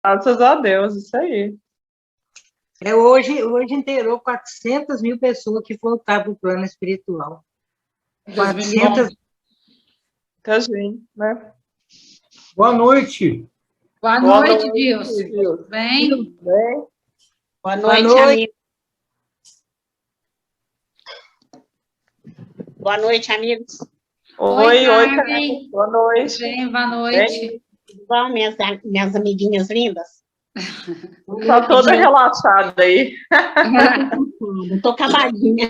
Graças a Deus, isso aí. Hoje inteirou 400 mil pessoas que voltaram para o plano espiritual. 400. Muita gente, né? Boa noite. Boa noite, Dilson. Tudo bem? Bem? Boa noite, amigo. Boa noite, amigos. Oi, Carmen. boa noite. Bem, boa noite. Bem? Tudo bom, minhas amiguinhas lindas? Tá toda relaxada aí. Tô acabadinha.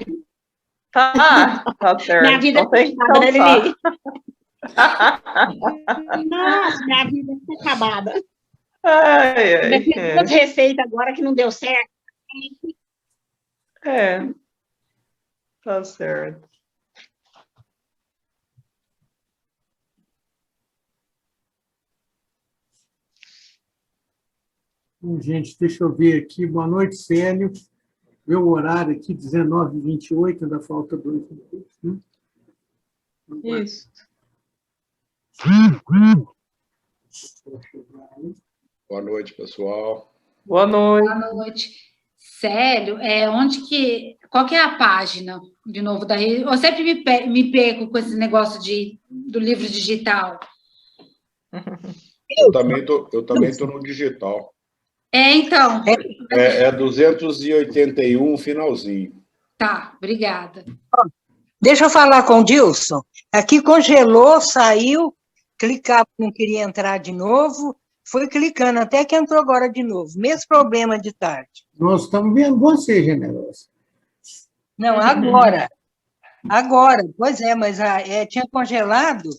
Tá certo. Minha vida Então tem que acabada, né, descansar. Lili? Nossa, minha vida está acabada. Ai, Eu fiz duas receitas agora que não deu certo. Tá certo. Bom, gente, deixa eu ver aqui. Boa noite, Célio. Meu horário aqui, 19h28, ainda falta 2 minutos, né? Isso. Boa noite, pessoal. Boa noite. Boa noite. Célio, qual que é a página, de novo, da rede? Eu sempre me perco com esse negócio do livro digital. Eu também tô no digital. Então. É 281, finalzinho. Tá, obrigada. Deixa eu falar com o Dilson. Aqui congelou, saiu, clicava, não queria entrar de novo, foi clicando, até que entrou agora de novo. Mesmo problema de tarde. Nós estamos vendo você, Generosa. Não, agora. Agora, pois é, mas tinha congelado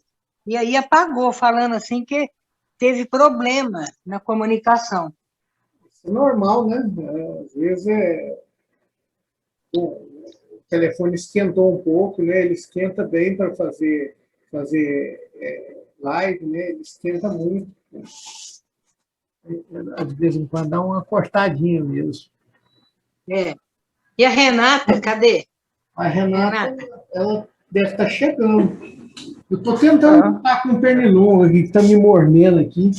e aí apagou, falando assim que teve problema na comunicação. Isso é normal, né? Às vezes o telefone esquentou um pouco, né? Ele esquenta bem para fazer live, né? Ele esquenta muito. De vez em quando dá uma cortadinha mesmo. E a Renata, cadê? A Renata, ela deve estar chegando. Eu estou tentando lutar com o pernilongo aqui, que está me mordendo aqui.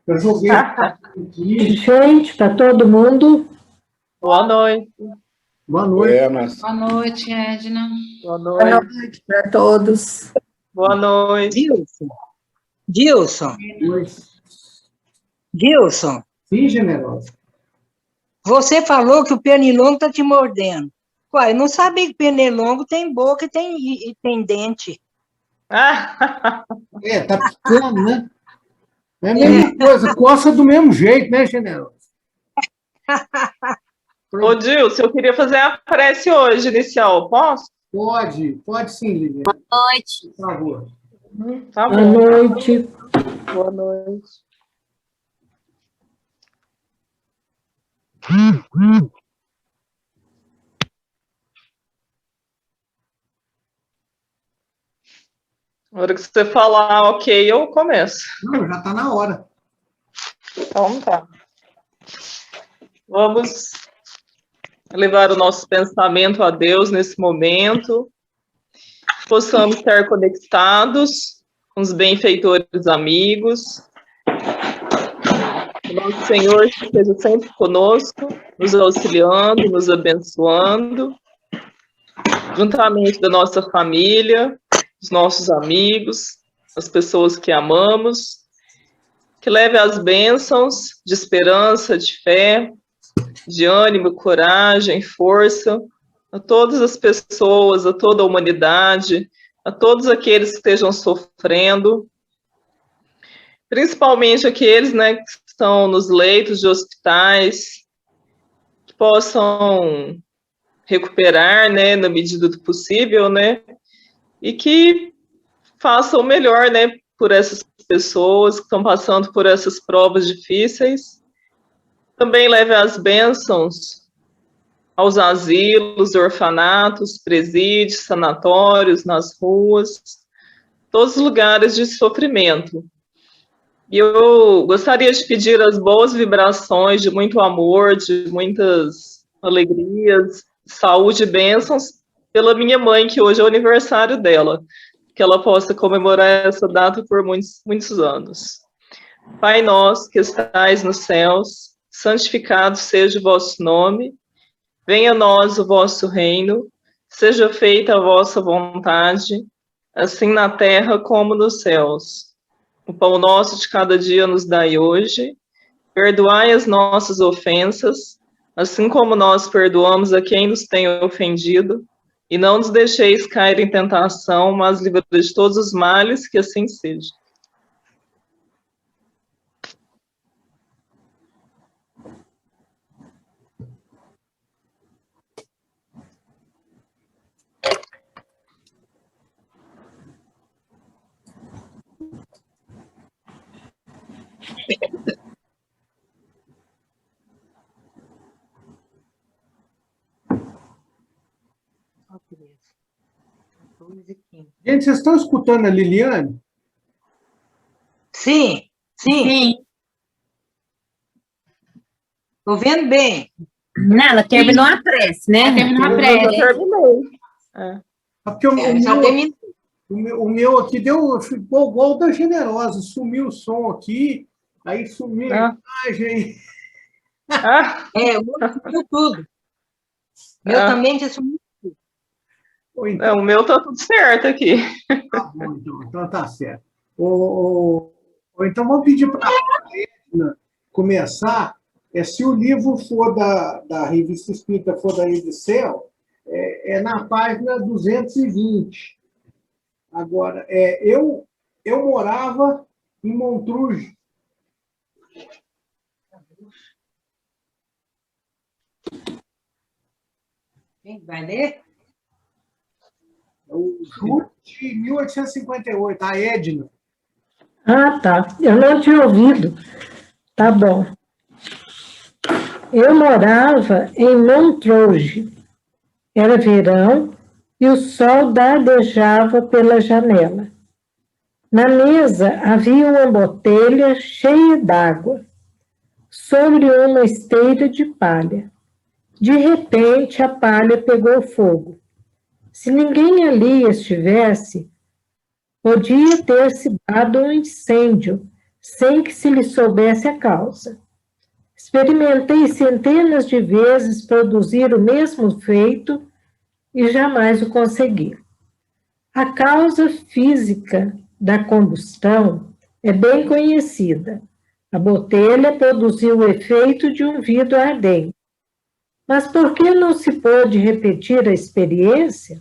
Eu joguei aqui. Gente, está todo mundo? Boa noite. Boa noite. Boa noite, Edna. Boa noite. Boa noite para todos. Boa noite. Dilson. Sim, Generosa. Você falou que o pernilongo está te mordendo. Uai, eu não sabia que pernilongo tem boca e tem dente. Tá picando, né? É a mesma coisa, coça do mesmo jeito, né, Generosa? Ô, Dilson, eu queria fazer a prece hoje, inicial. Posso? Pode sim, Liliana. Boa noite. Por favor. Tá bom. Boa noite. Boa noite. Na hora que você falar ok, eu começo. Não, já está na hora. Então tá. Vamos levar o nosso pensamento a Deus nesse momento. Possamos estar conectados com os benfeitores amigos. O nosso Senhor esteja sempre conosco, nos auxiliando, nos abençoando, juntamente da nossa família, dos nossos amigos, as pessoas que amamos, que leve as bênçãos de esperança, de fé, de ânimo, coragem, força a todas as pessoas, a toda a humanidade, a todos aqueles que estejam sofrendo, principalmente aqueles, né, que estão nos leitos de hospitais, que possam recuperar, né, na medida do possível, né, e que façam o melhor, né, por essas pessoas que estão passando por essas provas difíceis. Também leve as bênçãos aos asilos, orfanatos, presídios, sanatórios, nas ruas, todos os lugares de sofrimento. E eu gostaria de pedir as boas vibrações de muito amor, de muitas alegrias, saúde e bênçãos pela minha mãe, que hoje é o aniversário dela, que ela possa comemorar essa data por muitos, muitos anos. Pai nosso que estais nos céus, santificado seja o vosso nome, venha a nós o vosso reino, seja feita a vossa vontade, assim na terra como nos céus. O pão nosso de cada dia nos dai hoje, perdoai as nossas ofensas, assim como nós perdoamos a quem nos tem ofendido, e não nos deixeis cair em tentação, mas livrai de todos os males, que assim seja. Gente, vocês estão escutando a Liliane? Sim, sim, Sim. estou vendo bem. Não, ela terminou a prece, né? Terminou a Eu prece. terminei. É. Porque o meu aqui ficou igual o da Generosa, sumiu o som aqui, aí sumiu a imagem. Ah, O outro sumiu tudo. Meu também já sumiu. o meu tá tudo certo aqui. Tá bom, então tá certo. Ou então vamos pedir para a Edna começar. Se o livro for da Revista Espírita, for da Edicel, é na página 220. Agora, eu morava em Montruz. Quem vai ler? O Júlio de 1858, a Edna. Ah, tá. Eu não tinha ouvido. Tá bom. Eu morava em Montrose. Era verão e o sol dardejava pela janela. Na mesa havia uma botelha cheia d'água, sobre uma esteira de palha. De repente, a palha pegou fogo. Se ninguém ali estivesse, podia ter-se dado um incêndio, sem que se lhe soubesse a causa. Experimentei centenas de vezes produzir o mesmo feito e jamais o consegui. A causa física da combustão é bem conhecida. A botelha produziu o efeito de um vidro ardente. Mas por que não se pôde repetir a experiência?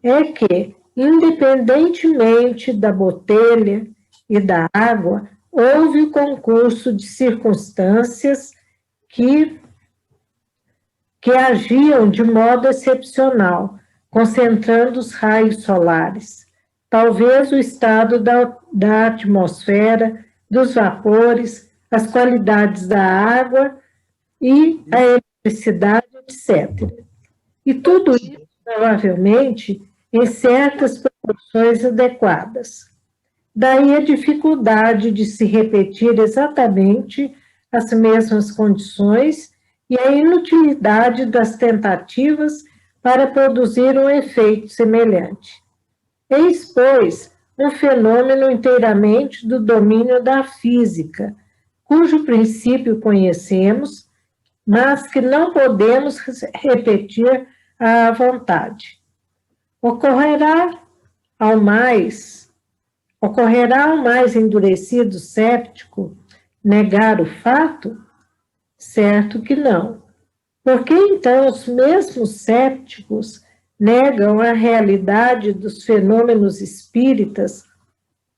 É que, independentemente da botelha e da água, houve o concurso de circunstâncias que agiam de modo excepcional, concentrando os raios solares. Talvez o estado da atmosfera, dos vapores, as qualidades da água e a eletricidade, etc. E tudo isso, provavelmente, em certas proporções adequadas. Daí a dificuldade de se repetir exatamente as mesmas condições e a inutilidade das tentativas para produzir um efeito semelhante. Eis, pois, um fenômeno inteiramente do domínio da física, cujo princípio conhecemos, mas que não podemos repetir à vontade. Ocorrerá ao mais endurecido séptico negar o fato? Certo que não. Por que então os mesmos sépticos negam a realidade dos fenômenos espíritas,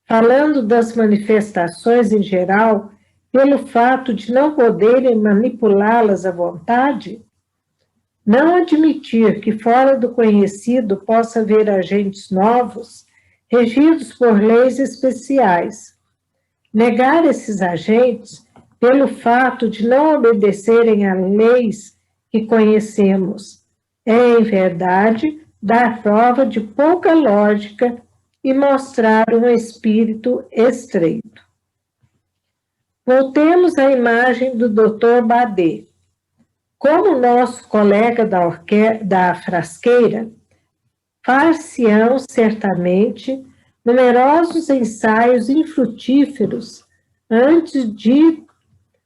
falando das manifestações em geral, pelo fato de não poderem manipulá-las à vontade? Não admitir que fora do conhecido possa haver agentes novos, regidos por leis especiais. Negar esses agentes pelo fato de não obedecerem a leis que conhecemos é, em verdade, dar prova de pouca lógica e mostrar um espírito estreito. Voltemos à imagem do Dr. Badet. Como nosso colega da frasqueira, far-se-ão certamente numerosos ensaios infrutíferos antes de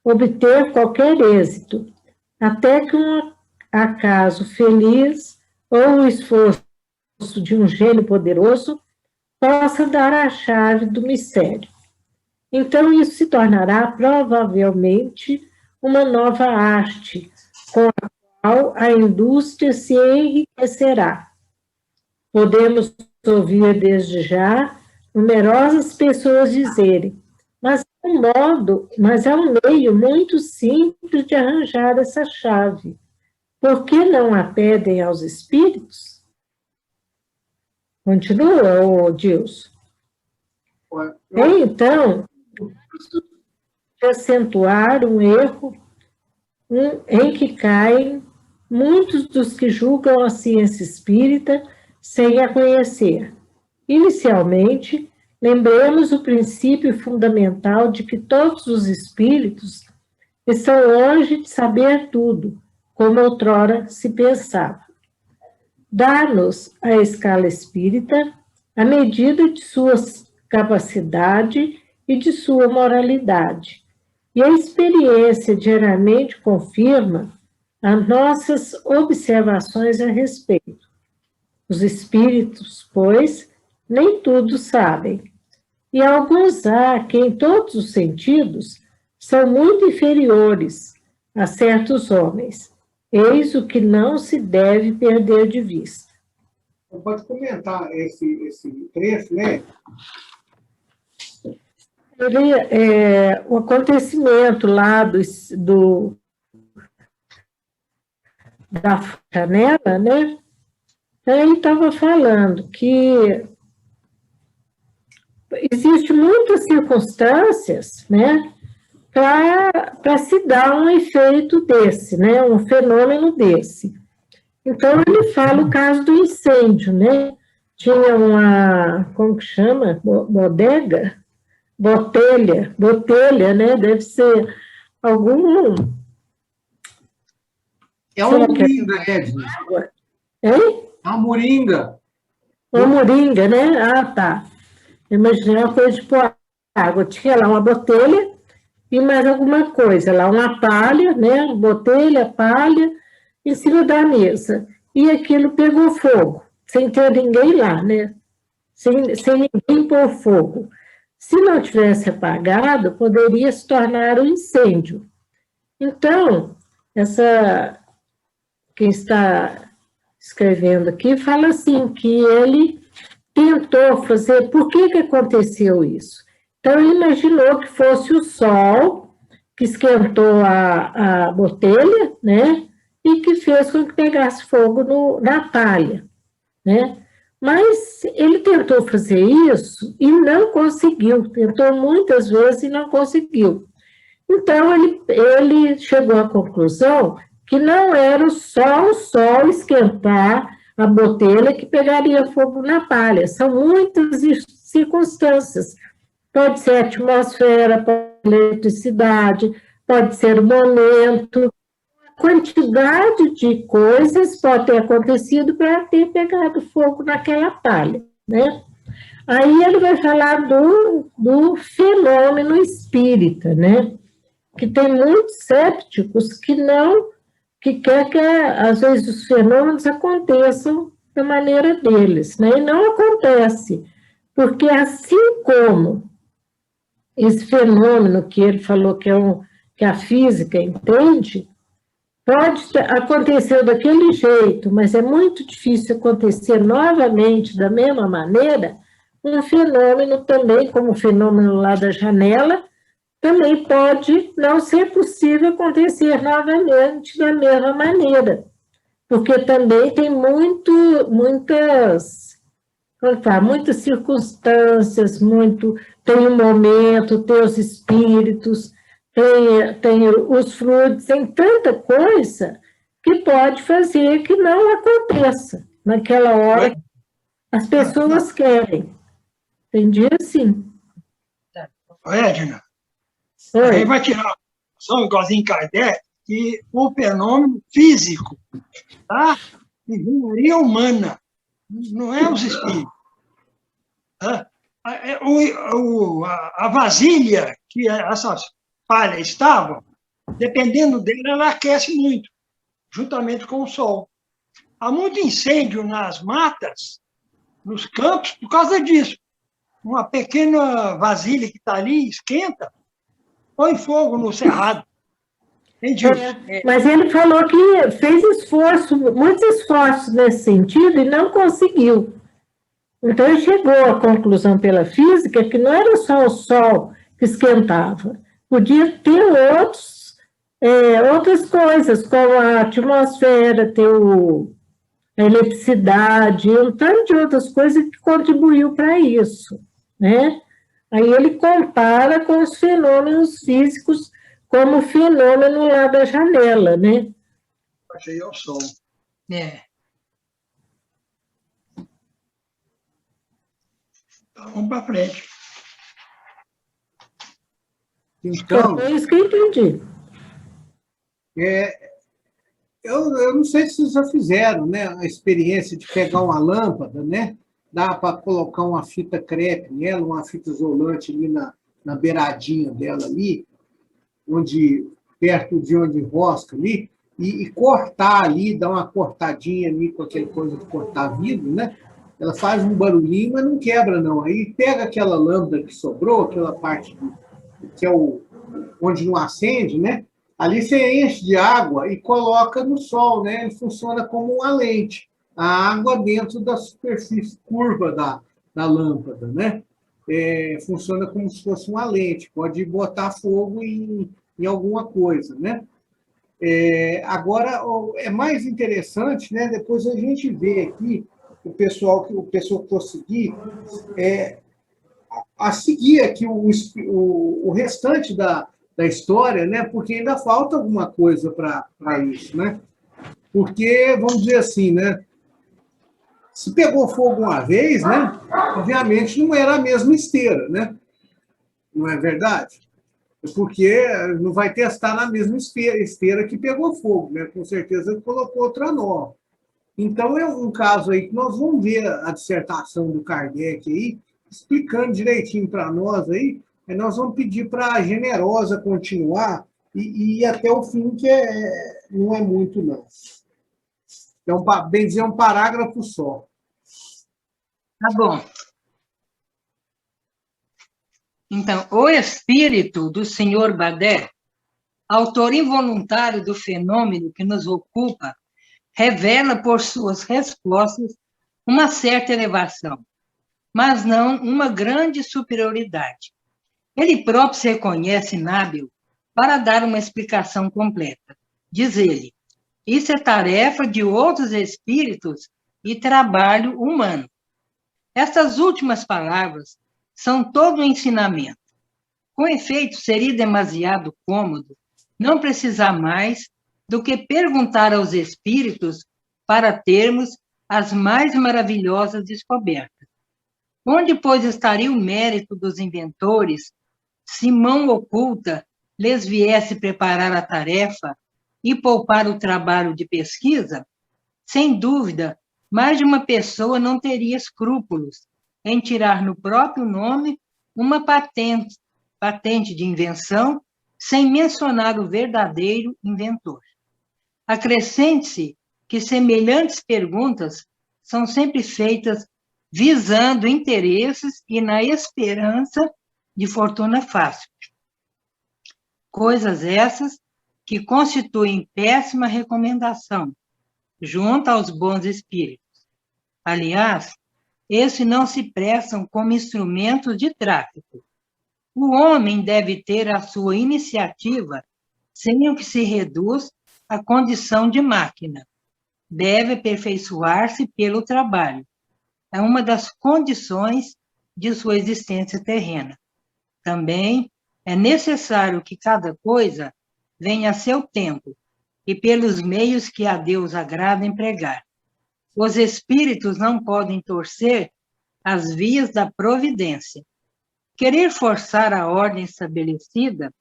obter qualquer êxito, até que um acaso feliz ou o esforço de um gênio poderoso possa dar a chave do mistério. Então, isso se tornará provavelmente uma nova arte, com a qual a indústria se enriquecerá. Podemos ouvir desde já numerosas pessoas dizerem, mas é um meio muito simples de arranjar essa chave. Por que não a pedem aos espíritos? Continua, Dilson. Então, acentuar um erro em que caem muitos dos que julgam a ciência espírita sem a conhecer. Inicialmente, lembremos o princípio fundamental de que todos os espíritos estão longe de saber tudo, como outrora se pensava. Dá-nos a escala espírita a medida de sua capacidade e de sua moralidade. E a experiência diariamente confirma as nossas observações a respeito. Os espíritos, pois, nem tudo sabem. E alguns há que, em todos os sentidos, são muito inferiores a certos homens. Eis o que não se deve perder de vista. Pode comentar esse trecho, né? O acontecimento lá da janela, né? Ele estava falando que existem muitas circunstâncias, né, para se dar um efeito desse, né, um fenômeno desse. Então, ele fala o caso do incêndio, né? Tinha uma, como que chama? Bodega? Botelha, né? Deve ser algum... É uma moringa, Edna. Hein? É uma moringa. Uma moringa, né? Ah, tá. Imaginei uma coisa de pôr água. Tinha lá uma botelha e mais alguma coisa. Lá uma palha, né? Botelha, palha, em cima da mesa. E aquilo pegou fogo, sem ter ninguém lá, né? Sem ninguém pôr fogo. Se não tivesse apagado, poderia se tornar um incêndio. Então, quem está escrevendo aqui fala assim, que ele tentou fazer... Por que aconteceu isso? Então, ele imaginou que fosse o sol que esquentou a botelha, né? E que fez com que pegasse fogo na palha, né? Mas ele tentou fazer isso e não conseguiu, tentou muitas vezes e não conseguiu. Então, ele chegou à conclusão que não era só o sol esquentar a botelha que pegaria fogo na palha, são muitas circunstâncias. Pode ser a atmosfera, pode ser a eletricidade, pode ser o momento, quantidade de coisas pode ter acontecido para ter pegado fogo naquela palha, né? Aí ele vai falar do fenômeno espírita, né? Que tem muitos sépticos que quer que, às vezes, os fenômenos aconteçam da maneira deles, né? E não acontece, porque assim como esse fenômeno que ele falou que a física entende, pode acontecer daquele jeito, mas é muito difícil acontecer novamente da mesma maneira. Um fenômeno também, como o fenômeno lá da janela, também pode não ser possível acontecer novamente da mesma maneira, porque também tem muitas circunstâncias, tem o momento, tem os espíritos, tem os fluidos, tem tanta coisa que pode fazer que não aconteça naquela hora que as pessoas querem. Entendi assim? Edna, aí vai tirar a conclusão, igualzinho Kardec, que o fenômeno físico, tá? Engenharia humana, não é os espíritos. Tá? A vasilha que essas palhas estavam, dependendo dela, ela aquece muito, juntamente com o sol. Há muito incêndio nas matas, nos campos, por causa disso. Uma pequena vasilha que está ali esquenta, põe fogo no cerrado. Entendi. Mas ele falou que fez muitos esforços nesse sentido e não conseguiu. Então, ele chegou à conclusão pela física que não era só o Sol que esquentava, podia ter outras coisas, como a atmosfera, ter a eletricidade, um tanto de outras coisas que contribuiu para isso, né? Aí ele compara com os fenômenos físicos, como o fenômeno lá da janela, né? Achei o sol. Então, vamos para frente. Então, É isso que eu entendi. eu não sei se vocês já fizeram, né, a experiência de pegar uma lâmpada, né? Dá para colocar uma fita crepe nela, uma fita isolante ali na beiradinha dela ali, perto de onde enrosca ali, e cortar ali, dar uma cortadinha ali com aquela coisa de cortar vidro, né? Ela faz um barulhinho, mas não quebra, não. Aí pega aquela lâmpada que sobrou, aquela parte que é onde não acende, né? Ali você enche de água e coloca no sol, né? Ele funciona como uma lente. A água dentro da superfície curva da lâmpada, né? Funciona como se fosse uma lente. Pode botar fogo em alguma coisa, né? Agora, é mais interessante, né? Depois a gente vê aqui o pessoal conseguir a seguir aqui o restante da história, né? Porque ainda falta alguma coisa para isso, né? Porque, vamos dizer assim, né? Se pegou fogo uma vez, né? Obviamente não era a mesma esteira, né? Não é verdade? Porque não vai testar na mesma esteira que pegou fogo, né? Com certeza colocou outra nova. Então, é um caso aí que nós vamos ver a dissertação do Kardec aí, explicando direitinho para nós aí, nós vamos pedir para a Generosa continuar e ir até o fim, que não é muito, não. Então, bem dizer, um parágrafo só. Tá bom. Então, o espírito do Sr. Badet, autor involuntário do fenômeno que nos ocupa, revela por suas respostas uma certa elevação, mas não uma grande superioridade. Ele próprio se reconhece inábil para dar uma explicação completa. Diz ele, isso é tarefa de outros espíritos e trabalho humano. Estas últimas palavras são todo um ensinamento. Com efeito, seria demasiado cômodo não precisar mais do que perguntar aos espíritos para termos as mais maravilhosas descobertas. Onde, pois, estaria o mérito dos inventores se mão oculta lhes viesse preparar a tarefa e poupar o trabalho de pesquisa? Sem dúvida, mais de uma pessoa não teria escrúpulos em tirar no próprio nome uma patente de invenção sem mencionar o verdadeiro inventor. Acrescente-se que semelhantes perguntas são sempre feitas visando interesses e na esperança de fortuna fácil. Coisas essas que constituem péssima recomendação junto aos bons espíritos. Aliás, esses não se prestam como instrumentos de tráfico. O homem deve ter a sua iniciativa sem o que se reduz à condição de máquina. Deve aperfeiçoar-se pelo trabalho. É uma das condições de sua existência terrena. Também é necessário que cada coisa venha a seu tempo e pelos meios que a Deus agrada empregar. Os espíritos não podem torcer as vias da providência. Querer forçar a ordem estabelecida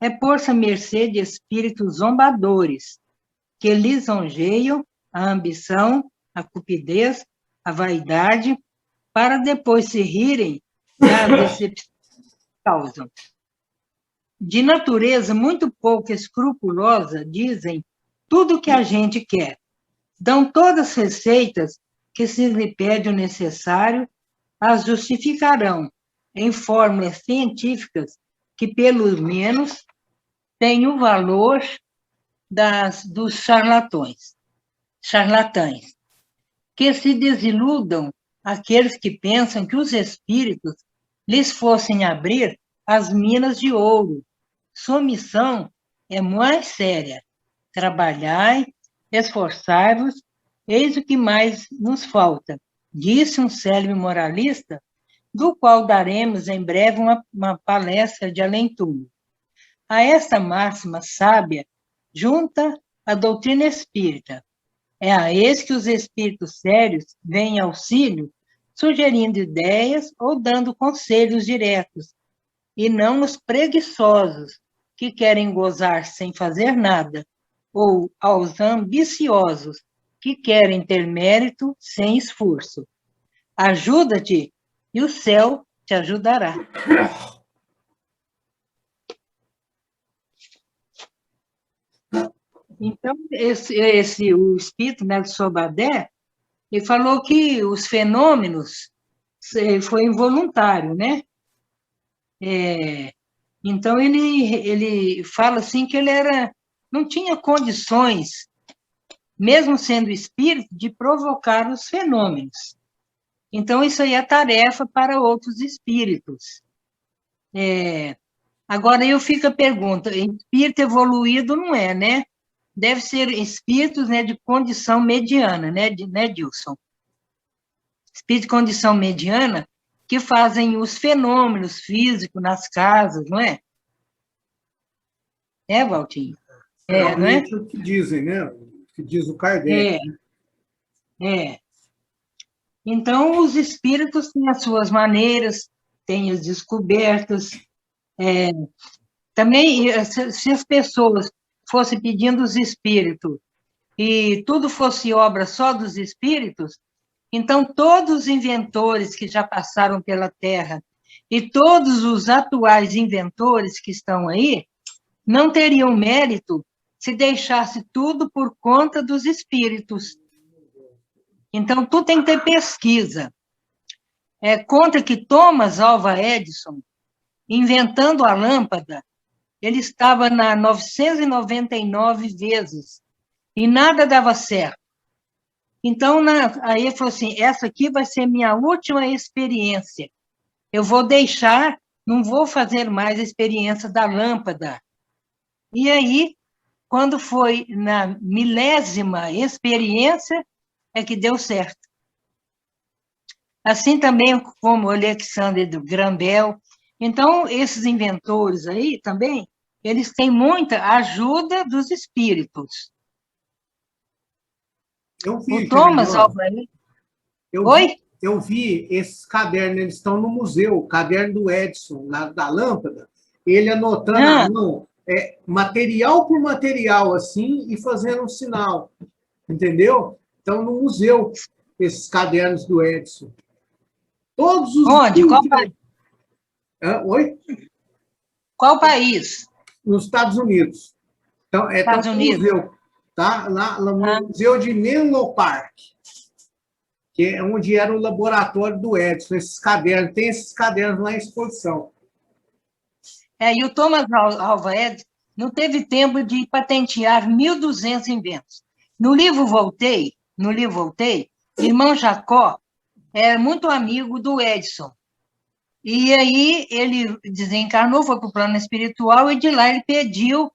é pôr-se à mercê de espíritos zombadores, que lisonjeiam a ambição, a cupidez, a vaidade, para depois se rirem das decepções que causam. de natureza muito pouco escrupulosa, dizem tudo o que a gente quer. Dão todas as receitas que se lhe pede o necessário, as justificarão em fórmulas científicas que, pelo menos, têm o valor dos charlatães. Que se desiludam aqueles que pensam que os espíritos lhes fossem abrir as minas de ouro. Sua missão é mais séria. Trabalhai, esforçai-vos, eis o que mais nos falta, disse um célebre moralista, do qual daremos em breve uma palestra de além-túmulo. A esta máxima sábia junta a doutrina espírita. É a eis que os espíritos sérios vêm em auxílio, sugerindo ideias ou dando conselhos diretos, e não os preguiçosos, que querem gozar sem fazer nada, ou aos ambiciosos, que querem ter mérito sem esforço. Ajuda-te, e o céu te ajudará. Então, o espírito, né, do Sobadé, ele falou que os fenômenos foi involuntário, né? Então, ele fala assim que ele não tinha condições, mesmo sendo espírito, de provocar os fenômenos. Então, isso aí é tarefa para outros espíritos. Agora, eu fico a pergunta, espírito evoluído não é, né? Deve ser espíritos, né, de condição mediana, né, Dilson? Espíritos de condição mediana que fazem os fenômenos físicos nas casas, não é? Valtinho? Não é? O que dizem, né? O que diz o Kardec. Então, os espíritos têm as suas maneiras, têm as descobertas. Também, se as pessoas fossem pedindo os espíritos e tudo fosse obra só dos espíritos, então todos os inventores que já passaram pela Terra e todos os atuais inventores que estão aí não teriam mérito se deixasse tudo por conta dos espíritos. Então, tu tem que ter pesquisa. Conta que Thomas Alva Edison, inventando a lâmpada, ele estava na 999 vezes, e nada dava certo. Então, aí ele falou assim, essa aqui vai ser minha última experiência. Eu vou deixar, não vou fazer mais a experiência da lâmpada. E aí, quando foi na 1000ª experiência, é que deu certo. Assim também como o Alexandre Graham Bell. Então, esses inventores aí também, eles têm muita ajuda dos espíritos. Eu vi, o Thomas Alva Oi? Eu vi esses cadernos, eles estão no museu, o caderno do Edison, da lâmpada, ele anotando à mão, material por material, assim, e fazendo um sinal, entendeu? Então, no museu, esses cadernos do Edison. Todos os... Onde? Qual país? Oi? Qual país? Nos Estados Unidos. Então, Estados Unidos. Museu, tá? Lá no Museu de Menlo Park, que é onde era o laboratório do Edison. Esses cadernos, tem esses cadernos lá em exposição. E o Thomas Alva Edison não teve tempo de patentear 1.200 inventos. No livro Voltei, irmão Jacó era muito amigo do Edison. E aí ele desencarnou, foi para o plano espiritual, e de lá ele pediu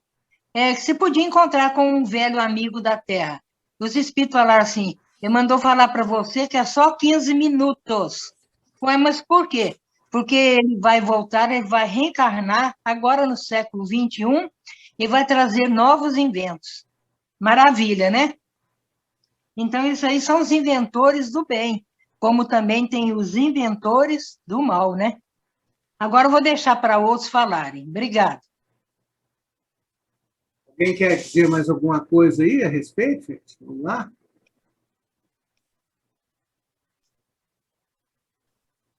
que se podia encontrar com um velho amigo da Terra. Os espíritos falaram assim, ele mandou falar para você que é só 15 minutos. Ué, mas por quê? Porque ele vai voltar, ele vai reencarnar agora no século XXI e vai trazer novos inventos. Maravilha, né? Então, isso aí são os inventores do bem, como também tem os inventores do mal, né? Agora eu vou deixar para outros falarem. Obrigada. Alguém quer dizer mais alguma coisa aí a respeito, gente? Vamos lá?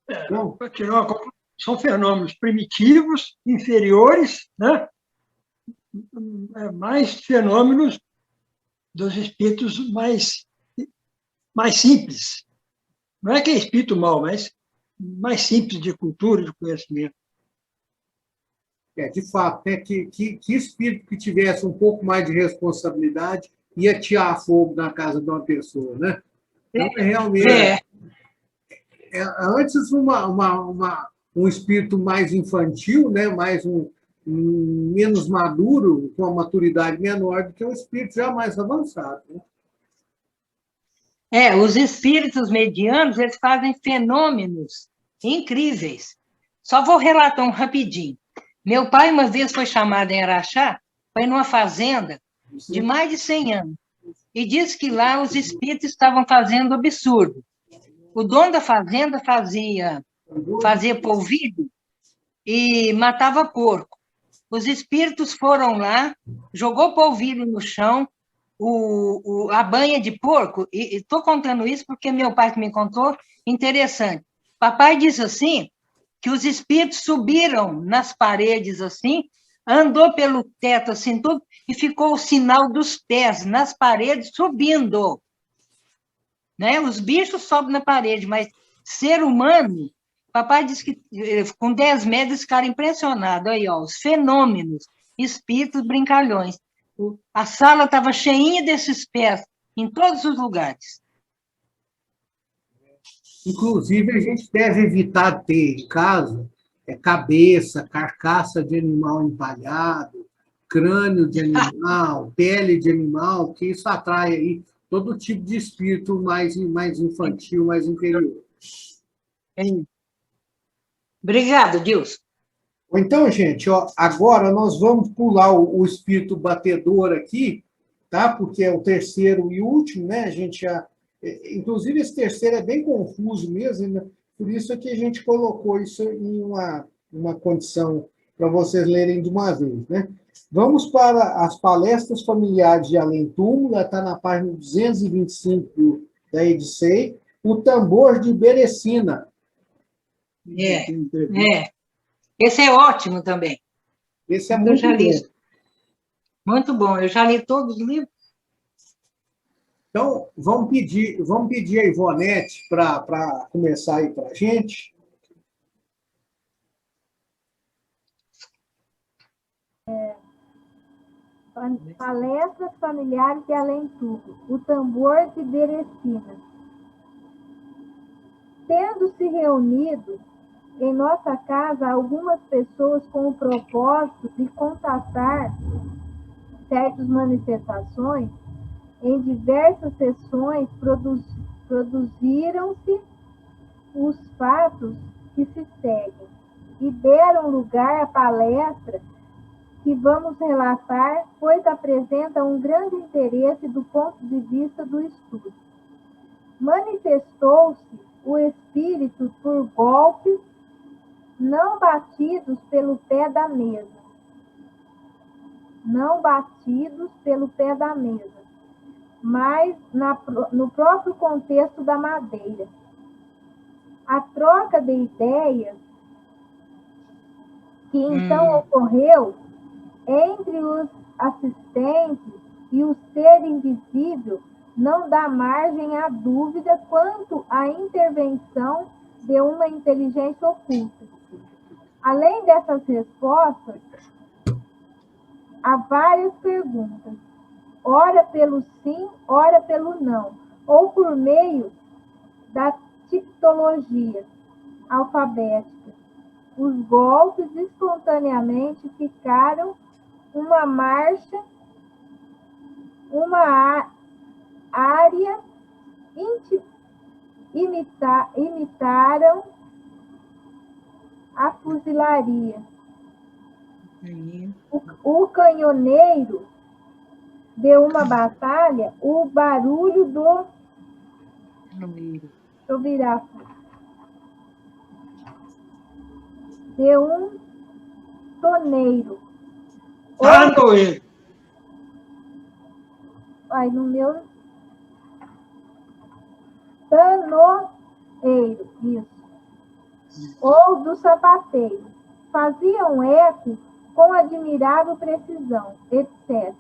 Para tirar uma conclusão são fenômenos primitivos, inferiores, né? Mais fenômenos dos espíritos mais simples. Não é que é espírito mau, mas mais simples de cultura, de conhecimento. De fato, né, que espírito que tivesse um pouco mais de responsabilidade ia tirar fogo na casa de uma pessoa, né? Então, realmente, antes um espírito mais infantil, né, menos maduro, com uma maturidade menor do que um espírito já mais avançado. Né? Os espíritos medianos, eles fazem fenômenos incríveis. Só vou relatar um rapidinho. Meu pai, uma vez, foi chamado em Araxá, foi numa fazenda de mais de 100 anos, e disse que lá os espíritos estavam fazendo absurdo. O dono da fazenda fazia polvilho e matava porco. Os espíritos foram lá, jogou polvilho no chão, a banha de porco, e estou contando isso porque meu pai que me contou, interessante. Papai disse assim, que os espíritos subiram nas paredes assim, andou pelo teto assim tudo, e ficou o sinal dos pés nas paredes subindo. Né? Os bichos sobem na parede, mas ser humano, papai disse que com 10 metros ficaram impressionados. Aí, ó, os fenômenos, espíritos brincalhões. A sala estava cheinha desses pés, em todos os lugares. Inclusive, a gente deve evitar ter em casa cabeça, carcaça de animal empalhado, crânio de animal, pele de animal, que isso atrai aí todo tipo de espírito mais infantil, mais inferior. Obrigado, Dilson. Então, gente, agora nós vamos pular o espírito batedor aqui, tá? Porque é o terceiro e último, né? A gente já... Inclusive, esse terceiro é bem confuso mesmo, né? Por isso é que a gente colocou isso em uma condição para vocês lerem de uma vez, né? Vamos para as palestras familiares de Além-Túmulo, está na página 225 da Edicei, o tambor de Berecina. Esse é ótimo também. Esse é muito bom. Muito bom, eu já li todos os livros. Então, vamos pedir a Ivonete para começar aí para a gente. Palestras familiares de Além-Túmulo, o tambor de Berecina. Tendo-se reunido em nossa casa algumas pessoas com o propósito de contatar certas manifestações, em diversas sessões produziram-se os fatos que se seguem e deram lugar à palestra que vamos relatar, pois apresenta um grande interesse do ponto de vista do estudo. Manifestou-se o espírito por golpes não batidos pelo pé da mesa. Não batidos pelo pé da mesa, mas no próprio contexto da madeira. A troca de ideias que então ocorreu entre os assistentes e o ser invisível não dá margem à dúvida quanto à intervenção de uma inteligência oculta. Além dessas respostas, há várias perguntas, ora pelo sim, ora pelo não, ou por meio da tipologia alfabética. Os golpes espontaneamente ficaram uma marcha, uma área, imitaram a fuzilaria. O canhoneiro de uma batalha, o barulho do... Deixa eu virar. De um toneiro. Tanoeiro. Ai, no meu... Tanoeiro, isso. ou do sapateiro. Faziam eco com admirável precisão, etc.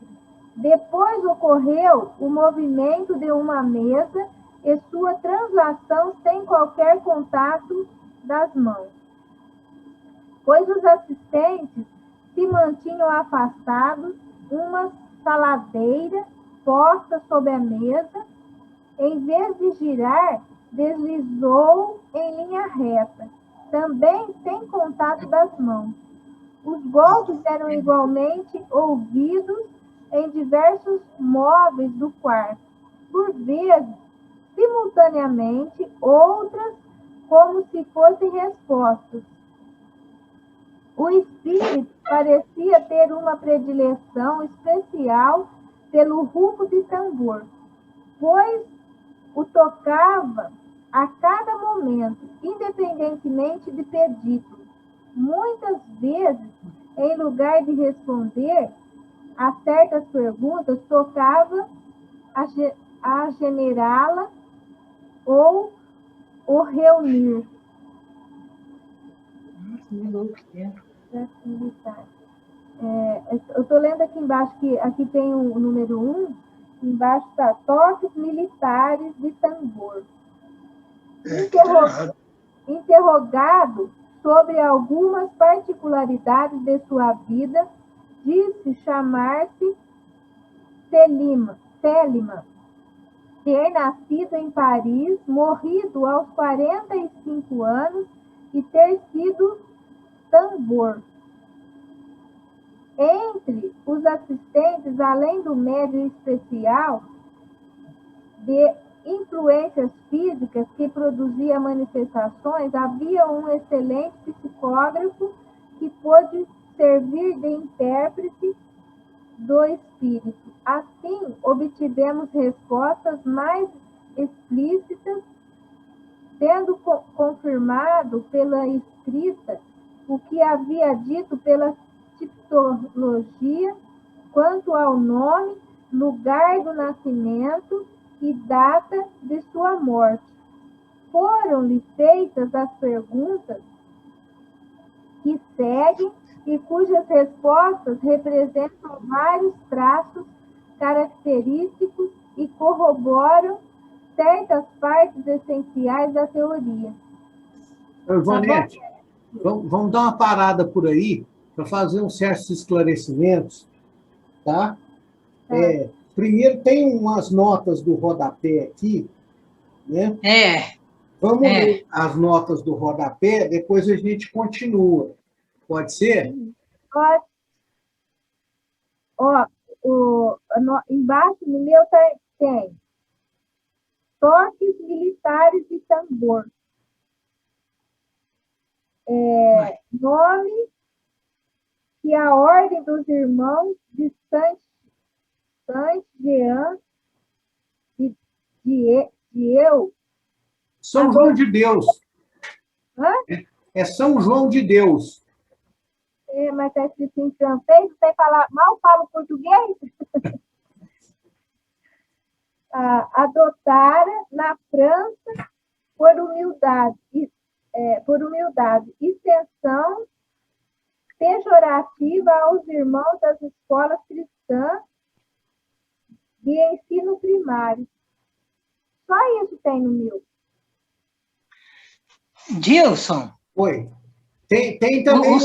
Depois ocorreu o movimento de uma mesa e sua translação sem qualquer contato das mãos, pois os assistentes se mantinham afastados, uma saladeira posta sobre a mesa, em vez de girar, deslizou em linha reta, também sem contato das mãos. Os golpes eram igualmente ouvidos em diversos móveis do quarto, por vezes simultaneamente, outras como se fossem respostas. O espírito parecia ter uma predileção especial pelo rufo de tambor, pois o tocava a cada momento, independentemente de pedido. Muitas vezes, em lugar de responder a certas perguntas, tocava a generá-la ou o reunir. Eu estou lendo aqui embaixo, que aqui tem o número 1, embaixo está toques militares de tambor. Interrogado sobre algumas particularidades de sua vida, disse chamar-se Célima, ter nascido em Paris, morrido aos 45 anos e ter sido tambor. Entre os assistentes, além do médium especial de influências físicas que produzia manifestações, havia um excelente psicógrafo que pôde servir de intérprete do espírito. Assim, obtivemos respostas mais explícitas, tendo confirmado pela escrita o que havia dito pela tipologia quanto ao nome, lugar do nascimento e data de sua morte. Foram-lhe feitas as perguntas que seguem e cujas respostas representam vários traços característicos e corroboram certas partes essenciais da teoria. Ivonete, vamos dar uma parada por aí para fazer uns certos esclarecimentos, tá? Primeiro, tem umas notas do rodapé aqui, né? Vamos ler as notas do rodapé, depois a gente continua. Pode ser? Pode. Embaixo no meu tem toques militares de tambor. Nome que a Ordem dos Irmãos de Saint-Jean de São João de Deus. Hã? É São João de Deus. Mas está escrito em francês, você mal fala português? Adotara na França por humildade, extensão pejorativa aos irmãos das escolas cristãs de ensino primário. Só isso tem no meu. Dilson. Oi. Tem também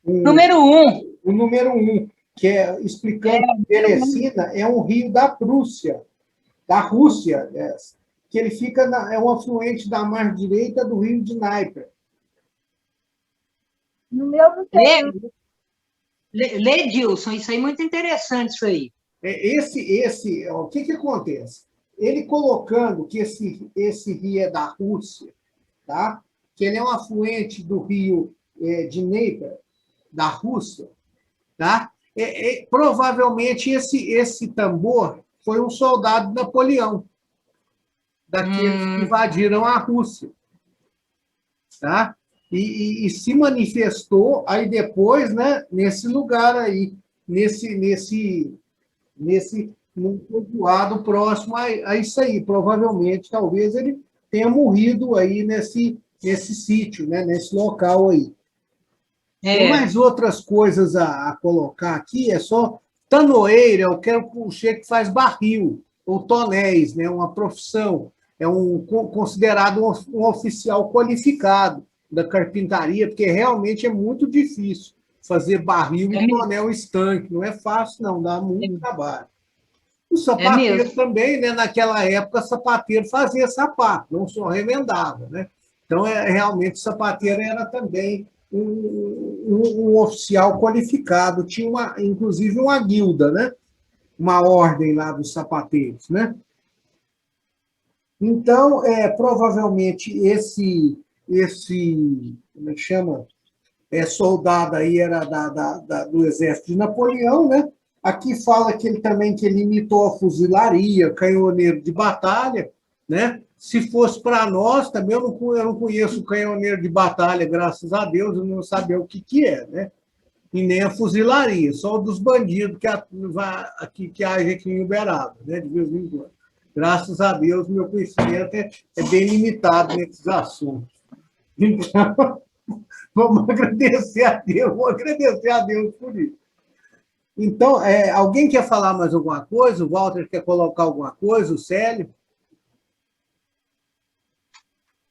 número 1. O número 1, que é explicando que Teresina é um rio da Prússia, da Rússia, que ele fica é um afluente da margem direita do rio de Dnieper. No meu não tem. Lê, Dilson, isso aí é muito interessante, isso aí. O que acontece? Ele colocando que esse rio é da Rússia, tá? Que ele é um afluente do rio de Dnieper, da Rússia, tá? Provavelmente esse tambor foi um soldado de Napoleão, daqueles que invadiram a Rússia, tá? E se manifestou aí depois, né, nesse lugar aí, num povoado próximo a isso aí. Provavelmente, talvez ele tenha morrido aí nesse nesse sítio, né, nesse local aí. Tem É, mais outras coisas a colocar aqui, é só tanoeiro, eu quero puxar que faz barril, ou tonéis, né, uma profissão, é considerado um oficial qualificado da carpintaria, porque realmente é muito difícil fazer barril e tonel estanque, não é fácil não, dá muito trabalho. O sapateiro mesmo. também, né, naquela época, sapateiro fazia sapato, não só remendava, né? Então, realmente, o sapateiro era também um oficial qualificado, tinha inclusive uma guilda, né? Uma ordem lá dos sapateiros, né? Então, provavelmente como é que chama? Soldado aí era do exército de Napoleão, né? Aqui fala que ele imitou a fuzilaria, canhoneiro de batalha, né? Se fosse para nós, também eu não conheço o canhoneiro de batalha, graças a Deus, eu não sabia o que é, né? E nem a fuzilaria, só o dos bandidos que age aqui em Uberaba, né? De vez em quando. Graças a Deus, meu conhecimento é bem limitado nesses assuntos. Então, vamos agradecer a Deus por isso. Então, alguém quer falar mais alguma coisa? O Walter quer colocar alguma coisa? O Célio?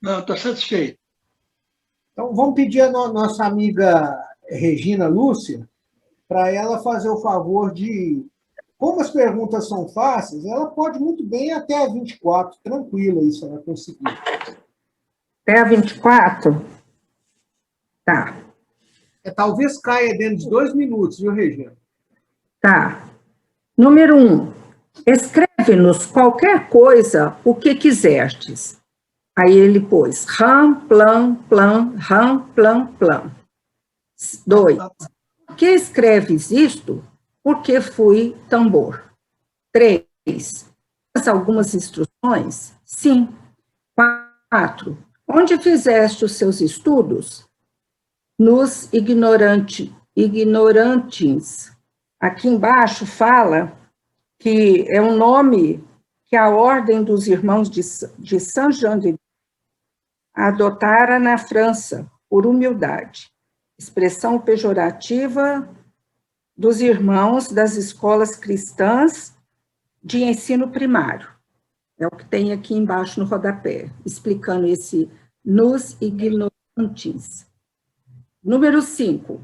Não, estou satisfeito. Então, vamos pedir a nossa amiga Regina Lúcia para ela fazer o favor de... Como as perguntas são fáceis, ela pode muito bem até a 24, tranquila isso, ela conseguir. Até a 24? Tá. Talvez caia dentro de 2 minutos, viu, Regina? Tá. Número 1. Escreve-nos qualquer coisa, o que quiserdes. Aí ele pôs ram, plan, plan, ram, plan, plan. 2. Por que escreves isto? Porque fui tambor. 3. Tens algumas instruções? Sim. 4. Onde fizeste os seus estudos? Nos ignorantes. Aqui embaixo fala que é um nome que a Ordem dos Irmãos de Saint-Jean de adotara na França, por humildade. Expressão pejorativa dos irmãos das escolas cristãs de ensino primário. É o que tem aqui embaixo no rodapé, explicando esse nos ignorantes. Número 5.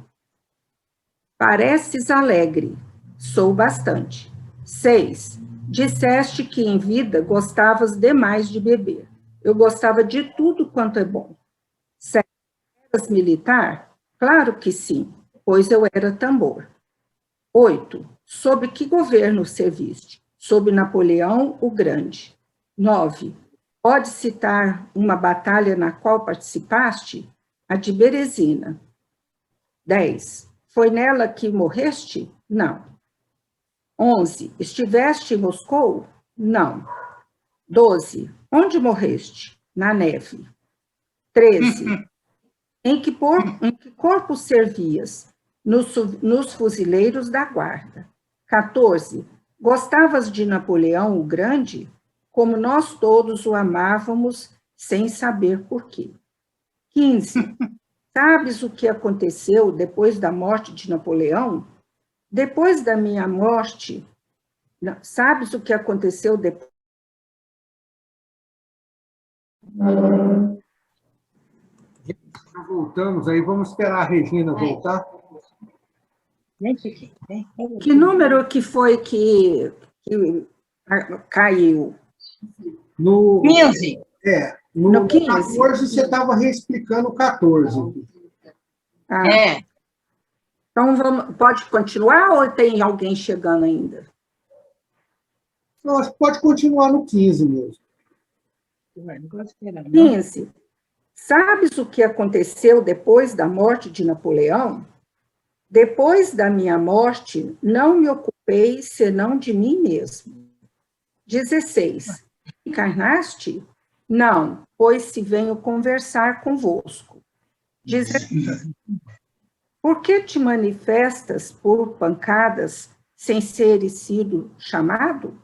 Pareces alegre. Sou bastante. 6. Disseste que em vida gostavas demais de beber. Eu gostava de tudo quanto é bom. 7. Eras militar? Claro que sim, pois eu era tambor. 8. Sob que governo serviste? Sob Napoleão o Grande. 9. Pode citar uma batalha na qual participaste? A de Berezina. 10. Foi nela que morreste? Não. 11. Estiveste em Moscou? Não. 12. Onde morreste? Na neve. 13. Em que corpo servias? Nos fuzileiros da guarda. 14. Gostavas de Napoleão o Grande? Como nós todos o amávamos, sem saber por quê. 15. Sabes o que aconteceu depois da morte de Napoleão? Depois da minha morte, sabes o que aconteceu depois? Voltamos aí, vamos esperar a Regina voltar. Que número que foi que caiu? No 15. No 15. 14, você estava reexplicando o 14. Então, pode continuar ou tem alguém chegando ainda? Não, acho que pode continuar no 15 mesmo. 15. Sabes o que aconteceu depois da morte de Napoleão? Depois da minha morte, não me ocupei senão de mim mesmo. 16. Encarnaste? Não, pois se venho conversar convosco. 17. Por que te manifestas por pancadas sem seres sido chamado?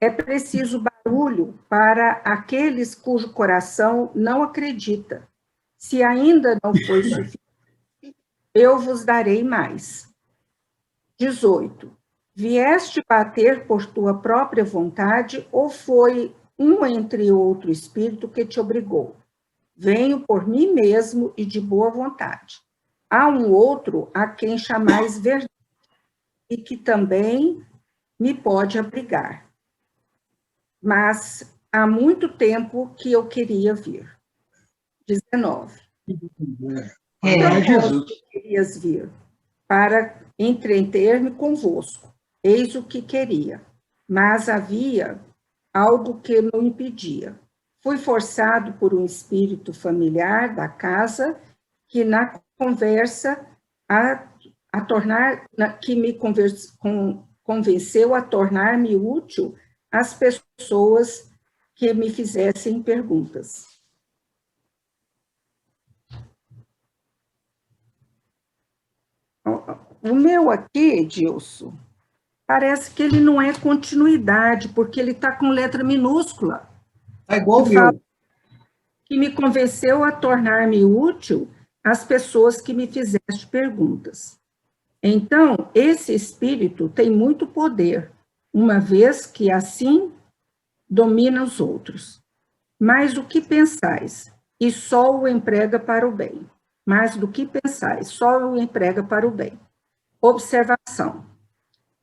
É preciso barulho barulho para aqueles cujo coração não acredita. Se ainda não foi suficiente, eu vos darei mais. 18. Vieste bater por tua própria vontade, ou foi um entre outro espírito que te obrigou? Venho por mim mesmo e de boa vontade. Há um outro a quem chamais verdade, e que também me pode abrigar. Mas há muito tempo que eu queria vir. 19. Então, Jesus. querias vir para entreter-me convosco. Eis o que queria. Mas havia algo que me impedia. Fui forçado por um espírito familiar da casa que na conversa que me convenceu a tornar-me útil às pessoas que me fizessem perguntas. O meu aqui, Dilson, parece que ele não é continuidade, porque ele está com letra minúscula. É igual o meu. Que me convenceu a tornar-me útil às pessoas que me fizessem perguntas. Então, esse espírito tem muito poder, uma vez que assim domina os outros. Mas o que pensais? E só o emprega para o bem. Mas do que pensais? Só o emprega para o bem. Observação.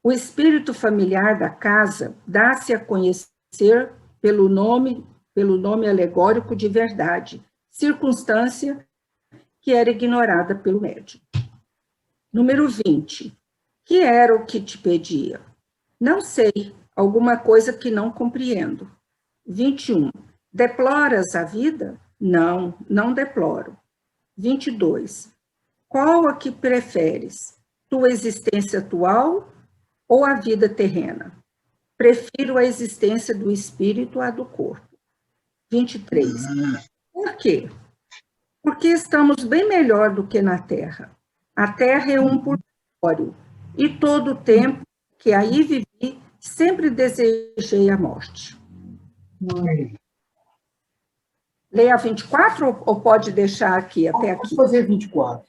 O espírito familiar da casa dá-se a conhecer pelo nome alegórico de verdade, circunstância que era ignorada pelo médium. Número 20. Que era o que te pedia? Não sei, alguma coisa que não compreendo. 21. Deploras a vida? Não, não deploro. 22. Qual a que preferes? Tua existência atual ou a vida terrena? Prefiro a existência do espírito à do corpo. 23. Por quê? Porque estamos bem melhor do que na Terra. A Terra é um purgatório, e todo o tempo que aí vivi, sempre desejei a morte. Leia 24 ou pode deixar aqui, até aqui? Posso fazer 24.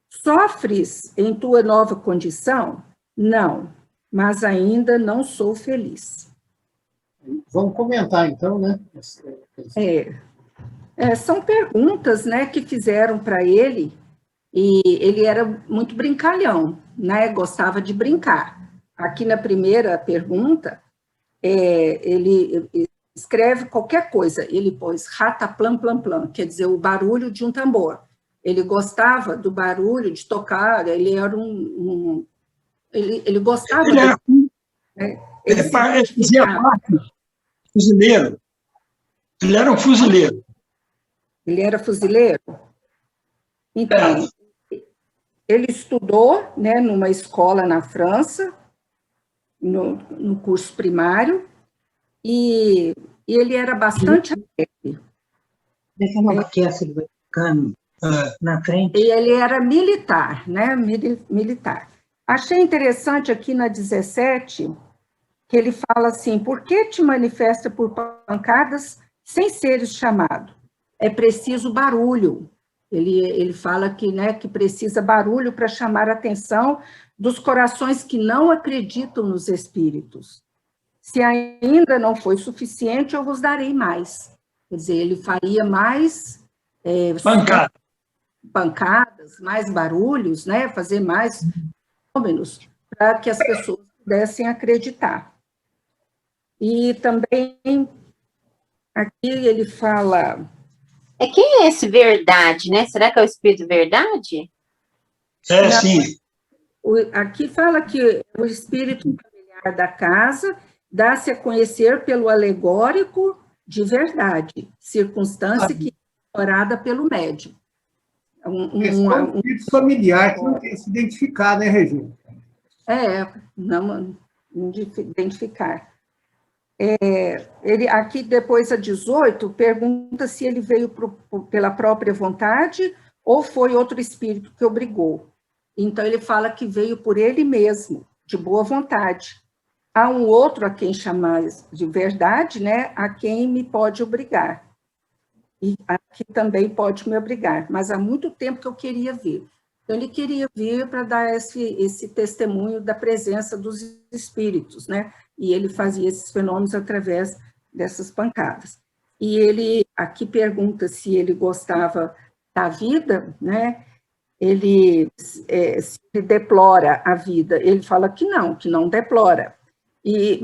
Sofres em tua nova condição? Não, mas ainda não sou feliz. Vamos comentar, então, né? São perguntas, né, que fizeram para ele, e ele era muito brincalhão, né, gostava de brincar. Aqui na primeira pergunta, ele escreve qualquer coisa, ele pôs rataplam, plam, plam, quer dizer, o barulho de um tambor. Ele gostava do barulho, de tocar, ele era ele gostava... Ele fazia parte fuzileiro. Ele era um fuzileiro. Ele era fuzileiro? Então, ele estudou, né, numa escola na França, no curso primário, e ele era bastante alegre. Deixa eu aqui esse cano na frente. E ele era militar, né, militar. Achei interessante aqui na 17, que ele fala assim, por que te manifesta por pancadas sem seres chamado? É preciso barulho. Ele fala que, né, que precisa barulho para chamar a atenção dos corações que não acreditam nos espíritos. Se ainda não foi suficiente, eu vos darei mais. Quer dizer, ele faria mais pancadas, mais barulhos, né, fazer mais fenômenos para que as pessoas pudessem acreditar. E também, aqui ele fala... Quem é esse verdade, né? Será que é o Espírito Verdade? Sim. Aqui fala que o espírito familiar da casa dá-se a conhecer pelo alegórico de verdade, circunstância que é ignorada pelo médium. Um espírito familiar que não tem se identificar, né, Regina? Não identificar. Ele, aqui, depois a 18, pergunta se ele veio pela própria vontade ou foi outro espírito que obrigou. Então, ele fala que veio por ele mesmo, de boa vontade. há um outro a quem chamar de verdade, né, a quem me pode obrigar. E aqui também pode me obrigar, mas há muito tempo que eu queria vir. Então, ele queria vir para dar esse testemunho da presença dos espíritos, né? E ele fazia esses fenômenos através dessas pancadas. E ele aqui pergunta se ele gostava da vida, né? Se deplora a vida. Ele fala que não deplora.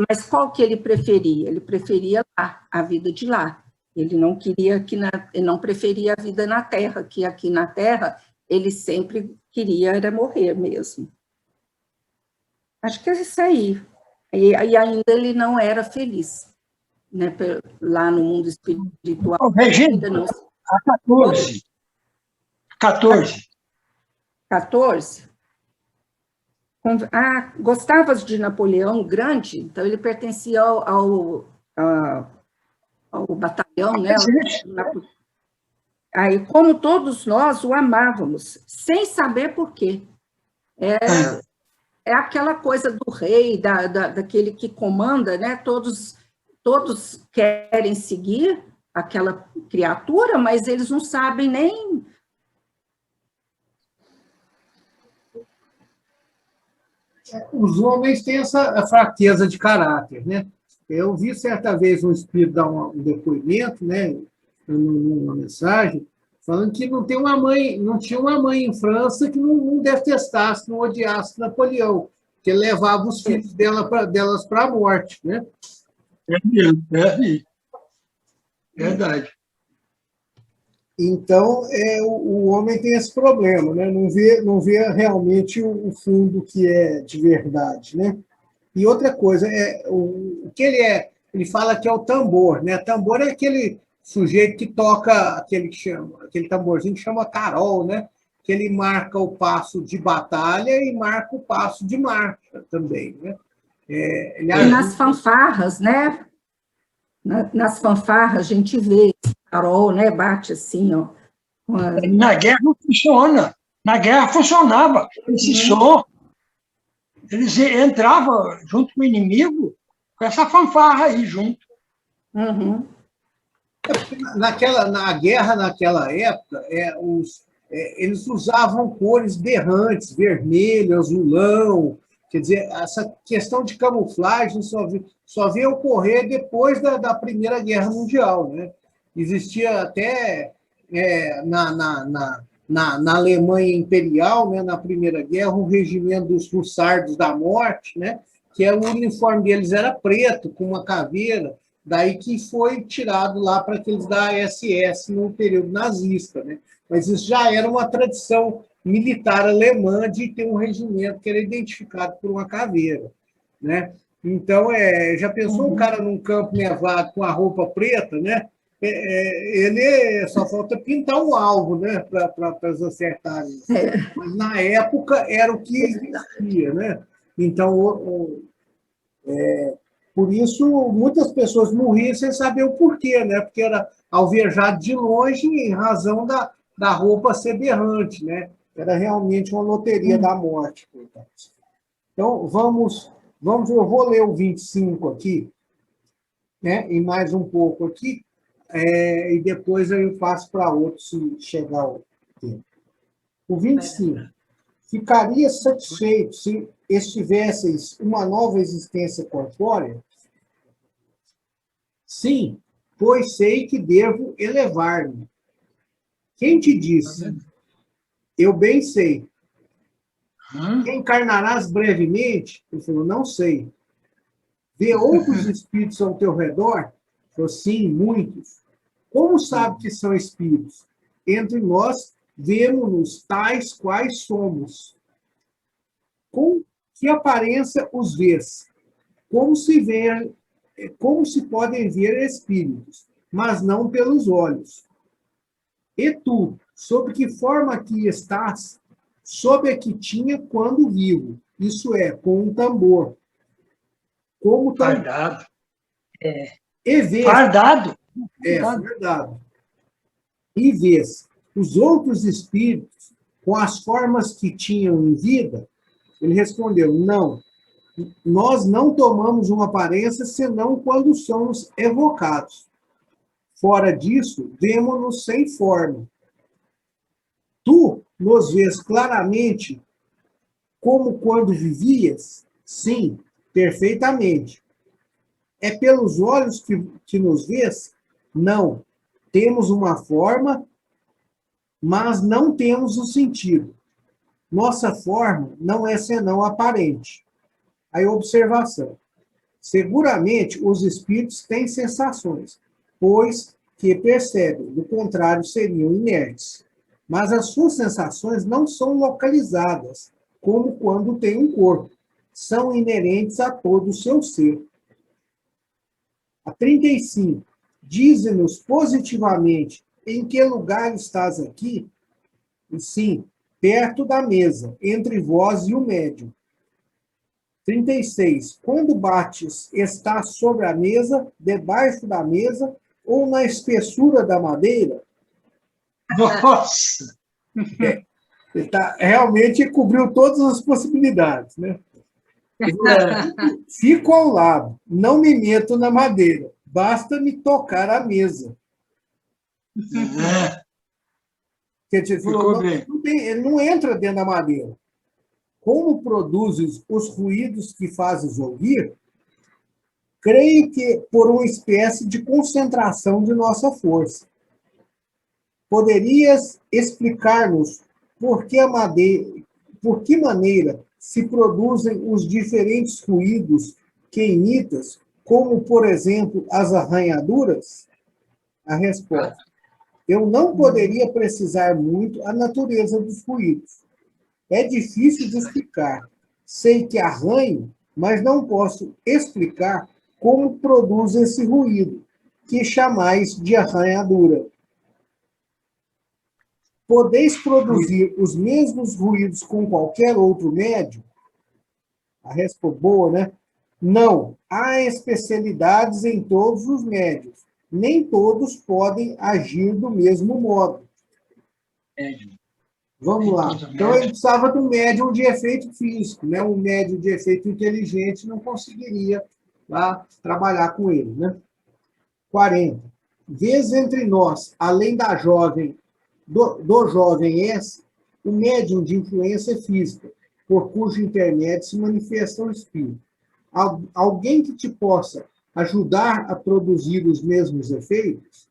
Mas qual que ele preferia? Ele preferia lá, a vida de lá. Ele não queria ele não preferia a vida na Terra, que aqui na Terra ele sempre queria era morrer mesmo. Acho que é isso aí. E ainda ele não era feliz, né? Lá no mundo espiritual. Regina, ainda não... a 14. 14. 14? Gostavas de Napoleão Grande? Então, ele pertencia ao batalhão, né? Aí, como todos nós o amávamos, sem saber por quê. É aquela coisa do rei, daquele que comanda, né? Todos querem seguir aquela criatura, mas eles não sabem nem... Os homens têm essa fraqueza de caráter, né? Eu vi certa vez um espírito dar um depoimento, né, numa mensagem, falando que não tinha uma mãe em França que não detestasse, não odiasse Napoleão, que ele levava os filhos delas para a morte, né? Verdade. Então, o homem tem esse problema, né? Não vê realmente o fundo que é de verdade, né? E outra coisa, o que ele fala que é o tambor, né? Tambor é aquele sujeito que toca aquele tamborzinho que chama carol, né? Que ele marca o passo de batalha e marca o passo de marcha também, né? E nas fanfarras, né? Nas fanfarras a gente vê carol, né? Bate assim, ó. Na guerra não funciona. Na guerra funcionava esse som. Eles entravam junto com o inimigo com essa fanfarra aí junto. Uhum. Na guerra, naquela época, eles usavam cores berrantes, vermelho, azulão. Quer dizer, essa questão de camuflagem só veio ocorrer depois da Primeira Guerra Mundial, né? Existia até na Alemanha Imperial, né, na Primeira Guerra, um regimento dos Hussardos da Morte, né, que o uniforme deles era preto, com uma caveira, daí que foi tirado lá para aqueles da SS no período nazista, né? Mas isso já era uma tradição militar alemã de ter um regimento que era identificado por uma caveira, né? Então, já pensou um cara num campo nevado com a roupa preta, né? Ele só falta pintar um alvo, né, para eles acertarem. Mas na época era o que existia, né? Então, por isso muitas pessoas morriam sem saber o porquê, né? Porque era alvejado de longe em razão da roupa ser berrante, né? Era realmente uma loteria da morte. Então, vamos, eu vou ler o 25 aqui, né? E mais um pouco aqui. E depois eu passo para outro, se chegar o tempo. O 25. Ficaria satisfeito se estivesseis uma nova existência corpórea? Sim, pois sei que devo elevar-me. Quem te disse? Eu bem sei. Reencarnarás brevemente? Ele falou, não sei. Vê outros espíritos ao teu redor? Falou, sim, muitos. Como sabe que são espíritos? Entre nós, vemos-nos tais quais somos. Com que aparência os vês? Como se podem ver espíritos, mas não pelos olhos. E tu, sob que forma aqui estás? Sob a que tinha quando vivo, isso é, com um tambor. Como tambor. Fardado. E vês, Fardado. Fardado. E vês os outros espíritos com as formas que tinham em vida? Ele respondeu, não. nós não tomamos uma aparência senão quando somos evocados. Fora disso, vemo-nos sem forma. Tu nos vês claramente como quando vivias? Sim, perfeitamente. É pelos olhos que nos vês? Não. Temos uma forma, mas não temos o sentido. Nossa forma não é senão aparente. Aí, observação. Seguramente, os espíritos têm sensações, pois que percebem, do contrário, seriam inertes. Mas as suas sensações não são localizadas, como quando tem um corpo. São inerentes a todo o seu ser. A 35. Dize-nos positivamente em que lugar estás aqui? E sim, perto da mesa, entre vós e o médium. 36. Quando bates, estás sobre a mesa, debaixo da mesa ou na espessura da madeira? Nossa! Ele realmente cobriu todas as possibilidades, né? Fico ao lado, não me meto na madeira, basta me tocar a mesa. Quer dizer, ele não entra dentro da madeira. Como produzes os ruídos que fazes ouvir, creio que por uma espécie de concentração de nossa força. Poderias explicar-nos por que maneira se produzem os diferentes ruídos que imitas, como, por exemplo, as arranhaduras? A resposta. Eu não poderia precisar muito a natureza dos ruídos. É difícil de explicar. Sei que arranho, mas não posso explicar como produz esse ruído, que chamais de arranhadura. Podeis produzir os mesmos ruídos com qualquer outro médium? A resposta boa, né? Não. Há especialidades em todos os médiuns. Nem todos podem agir do mesmo modo. Vamos lá. Então, ele precisava de um médium de efeito físico, né? Um médium de efeito inteligente não conseguiria lá trabalhar com ele, né? 40. Vês entre nós, além da jovem, do jovem S, o médium de influência física, por cujo intermédio se manifesta o espírito. Alguém que te possa ajudar a produzir os mesmos efeitos?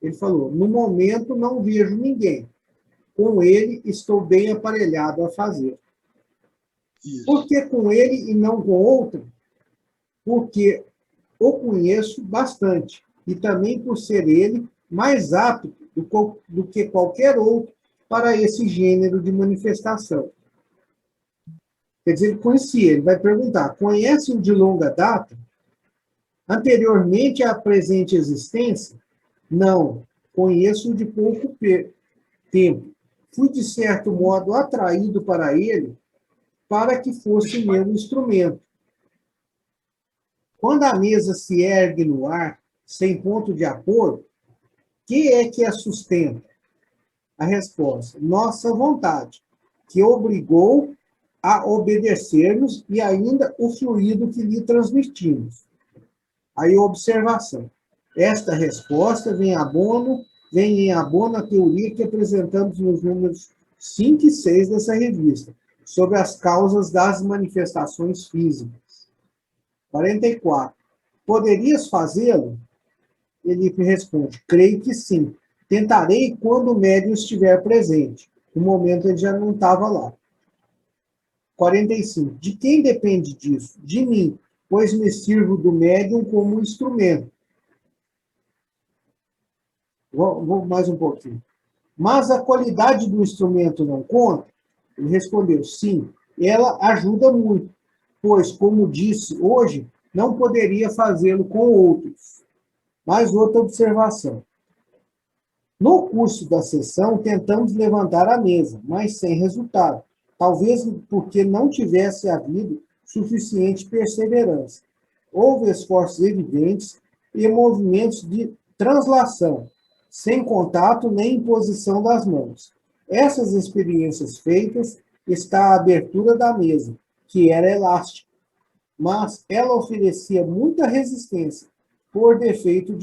Ele falou, no momento não vejo ninguém. Com ele estou bem aparelhado a fazer. Por que com ele e não com outro? Porque o conheço bastante, e também por ser ele mais apto do que qualquer outro para esse gênero de manifestação. Quer dizer, ele conhecia, ele vai perguntar, conhece-o de longa data? Anteriormente à presente existência? Não, conheço-o de pouco tempo. Fui, de certo modo, atraído para ele para que fosse meu instrumento. Quando a mesa se ergue no ar, sem ponto de apoio, que é que a sustenta? A resposta, nossa vontade, que obrigou a obedecer-nos e ainda o fluido que lhe transmitimos. Aí, observação. Esta resposta vem em abono à teoria que apresentamos nos números 5 e 6 dessa revista, sobre as causas das manifestações físicas. 44. Poderias fazê-lo? Ele responde, creio que sim. Tentarei quando o médium estiver presente. No momento ele já não estava lá. 45. De quem depende disso? De mim, pois me sirvo do médium como instrumento. Vou mais um pouquinho. Mas a qualidade do instrumento não conta? Ele respondeu, sim, ela ajuda muito, pois, como disse hoje, não poderia fazê-lo com outros. Mais outra observação. No curso da sessão, tentamos levantar a mesa, mas sem resultado. Talvez porque não tivesse havido suficiente perseverança. Houve esforços evidentes e movimentos de translação, sem contato nem imposição das mãos. Essas experiências feitas está a abertura da mesa, que era elástica. mas ela oferecia muita resistência por defeito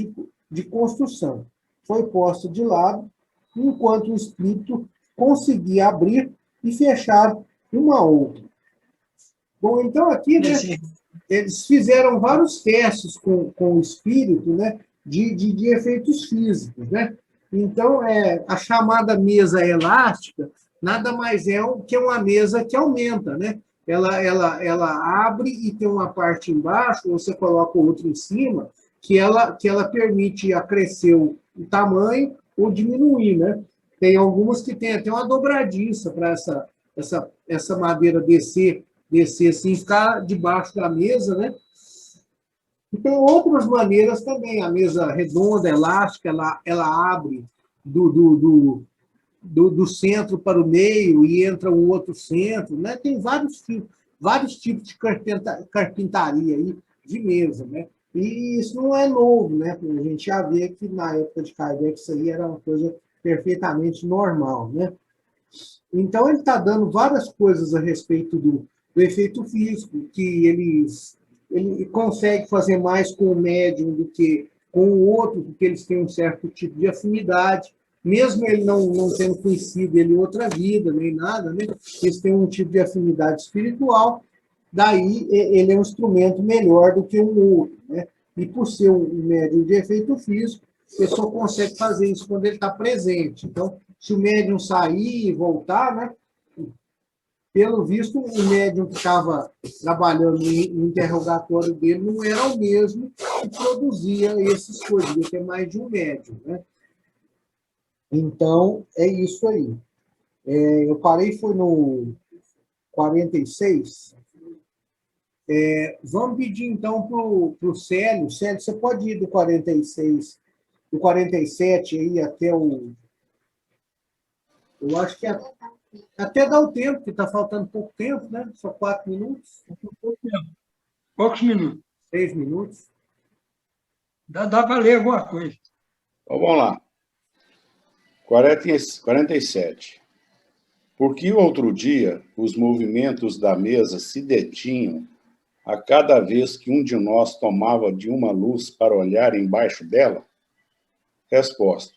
de construção. Foi posta de lado, enquanto o espírito conseguia abrir e fechar uma outra. Bom, então aqui, né, eles fizeram vários testes com o espírito, né, de efeitos físicos, né? Então, a chamada mesa elástica nada mais é que uma mesa que aumenta, né? Ela abre e tem uma parte embaixo, você coloca outra em cima, que ela permite acrescer o tamanho ou diminuir, né? Tem algumas que tem até uma dobradiça para essa madeira descer assim, ficar debaixo da mesa, né? E tem outras maneiras também. A mesa redonda, elástica, ela abre do centro para o meio e entra um outro centro, né? Tem vários tipos de carpintaria aí de mesa, né? E isso não é novo, né? A gente já vê que na época de Kardec isso aí era uma coisa perfeitamente normal, né? Então ele está dando várias coisas a respeito do efeito físico, que ele consegue fazer mais com o médium do que com o outro, porque eles têm um certo tipo de afinidade, mesmo ele não tendo conhecido ele em outra vida, nem nada, né? Eles têm um tipo de afinidade espiritual, daí ele é um instrumento melhor do que o outro, né? E por ser um médium de efeito físico, ele só consegue fazer isso quando ele está presente. Então, se o médium sair e voltar, né? Pelo visto, o médium que estava trabalhando no interrogatório dele não era o mesmo que produzia essas coisas, devia ter mais de um médium, né? Então, é isso aí. Eu parei, foi no 46. Vamos pedir, então, para o Célio. Célio, você pode ir do 46, do 47 aí até o... Eu acho que até dá o tempo, porque está faltando pouco tempo, né? Só 4 minutos. Poucos minutos. 6 minutos. Dá para ler alguma coisa. Então, vamos lá. 47. Porque outro dia os movimentos da mesa se detinham a cada vez que um de nós tomava de uma luz para olhar embaixo dela? Resposta.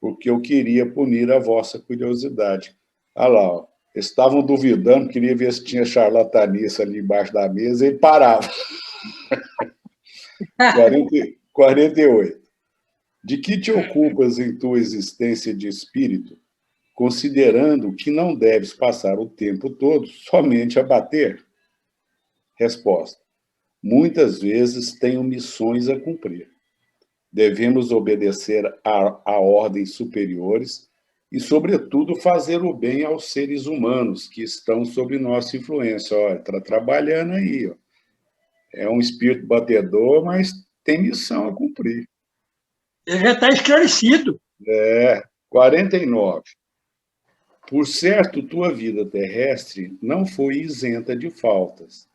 Porque eu queria punir a vossa curiosidade. Olha lá, ó. Estavam duvidando, queria ver se tinha charlatanice ali embaixo da mesa e parava. 48. De que te ocupas em tua existência de espírito, considerando que não deves passar o tempo todo somente a bater? Resposta. Muitas vezes tenho missões a cumprir. Devemos obedecer a ordens superiores e, sobretudo, fazer o bem aos seres humanos que estão sob nossa influência. Olha, está trabalhando aí. Ó. É um espírito batedor, mas tem missão a cumprir. Ele já está esclarecido. 49. Por certo, tua vida terrestre não foi isenta de faltas.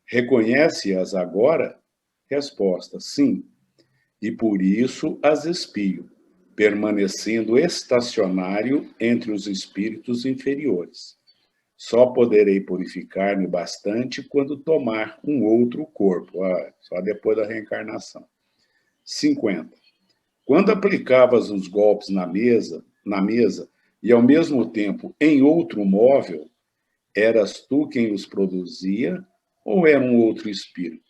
Reconhece-as agora? Resposta, sim. E por isso as espio, permanecendo estacionário entre os espíritos inferiores. Só poderei purificar-me bastante quando tomar um outro corpo, só depois da reencarnação. 50. Quando aplicavas os golpes na mesa e, ao mesmo tempo, em outro móvel, eras tu quem os produzia ou era um outro espírito?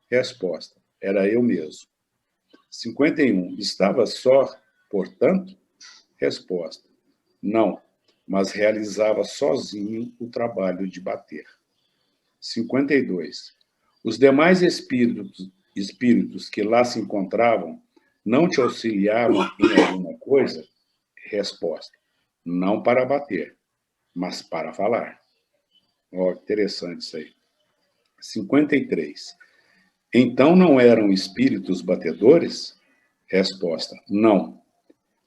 Resposta, era eu mesmo. 51. Estava só, portanto? Resposta, não, mas realizava sozinho o trabalho de bater. 52. Os demais espíritos que lá se encontravam não te auxiliavam em alguma coisa? Resposta, não para bater, mas para falar. Interessante isso aí. 53. Então não eram espíritos batedores? Resposta, não.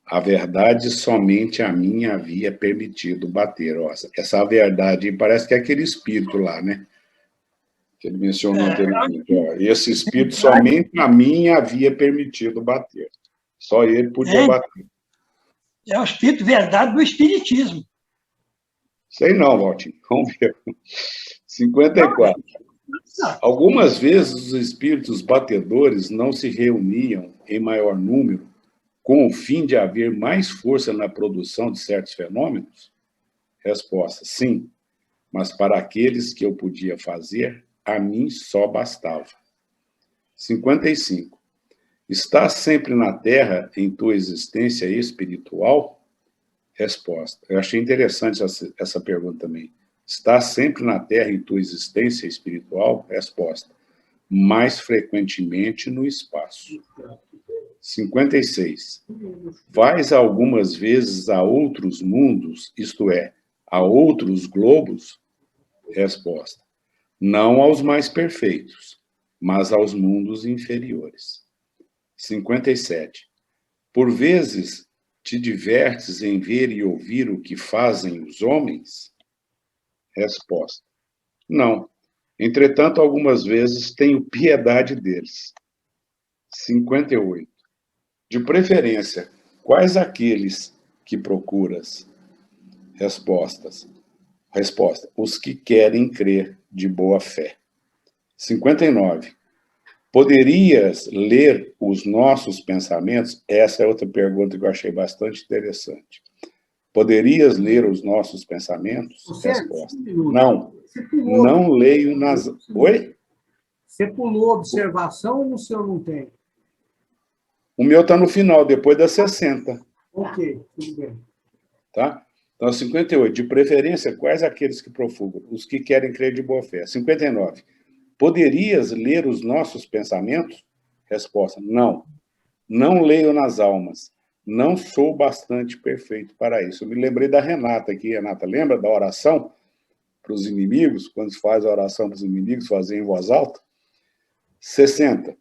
A verdade somente a mim havia permitido bater. Essa verdade parece que é aquele espírito lá, né? Que ele mencionou anteriormente. Esse espírito somente a mim havia permitido bater. Só ele podia bater. É o espírito verdade do espiritismo. Sei não, Valtinho. Vamos ver. 54. Algumas vezes os espíritos batedores não se reuniam em maior número com o fim de haver mais força na produção de certos fenômenos? Resposta: sim, mas para aqueles que eu podia fazer, a mim só bastava. 55. Estás sempre na Terra em tua existência espiritual? Resposta: eu achei interessante essa pergunta também. Estás sempre na Terra em tua existência espiritual? Resposta: mais frequentemente no espaço. 56. Vais algumas vezes a outros mundos, isto é, a outros globos? Resposta: não aos mais perfeitos, mas aos mundos inferiores. 57. Por vezes te divertes em ver e ouvir o que fazem os homens? Resposta: não. Entretanto, algumas vezes tenho piedade deles. 58. De preferência, quais aqueles que procuras? Resposta: os que querem crer de boa fé. 59. Poderias ler os nossos pensamentos? Essa é outra pergunta que eu achei bastante interessante. Poderias ler os nossos pensamentos? Resposta: não. Não leio nas... Oi? Você pulou observação ou o seu não tem? O meu está no final, depois das 60. Ok, tudo bem. Tá? Então, 58. De preferência, quais aqueles que profugam? Os que querem crer de boa fé. 59. Poderias ler os nossos pensamentos? Resposta: não. Não leio nas almas. Não sou bastante perfeito para isso. Eu me lembrei da Renata aqui. Renata, lembra da oração para os inimigos? Quando se faz a oração para os inimigos, fazer em voz alta? 60.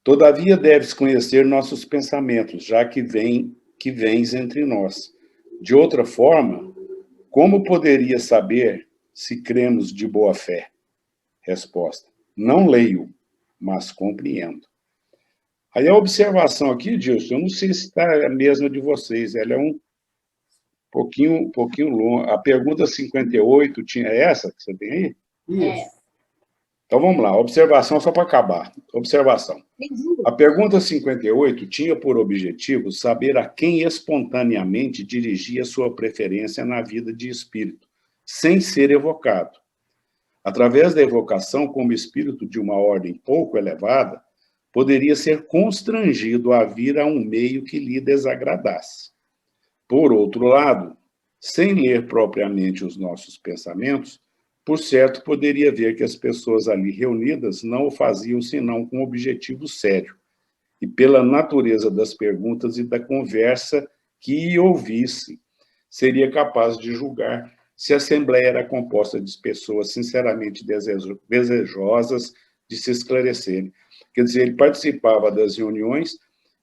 Todavia deves conhecer nossos pensamentos, já que vens entre nós. De outra forma, como poderia saber se cremos de boa fé? Resposta: não leio, mas compreendo. Aí a observação aqui, Dilson, eu não sei se está a mesma de vocês, ela é um pouquinho longa. A pergunta 58 tinha essa que você tem aí? Isso. Então vamos lá, observação só para acabar. Observação. A pergunta 58 tinha por objetivo saber a quem espontaneamente dirigia sua preferência na vida de espírito, sem ser evocado. Através da evocação, como espírito de uma ordem pouco elevada, poderia ser constrangido a vir a um meio que lhe desagradasse. Por outro lado, sem ler propriamente os nossos pensamentos, por certo, poderia ver que as pessoas ali reunidas não o faziam senão com um objetivo sério, e pela natureza das perguntas e da conversa que ouvisse, seria capaz de julgar se a Assembleia era composta de pessoas sinceramente desejosas de se esclarecerem. Quer dizer, ele participava das reuniões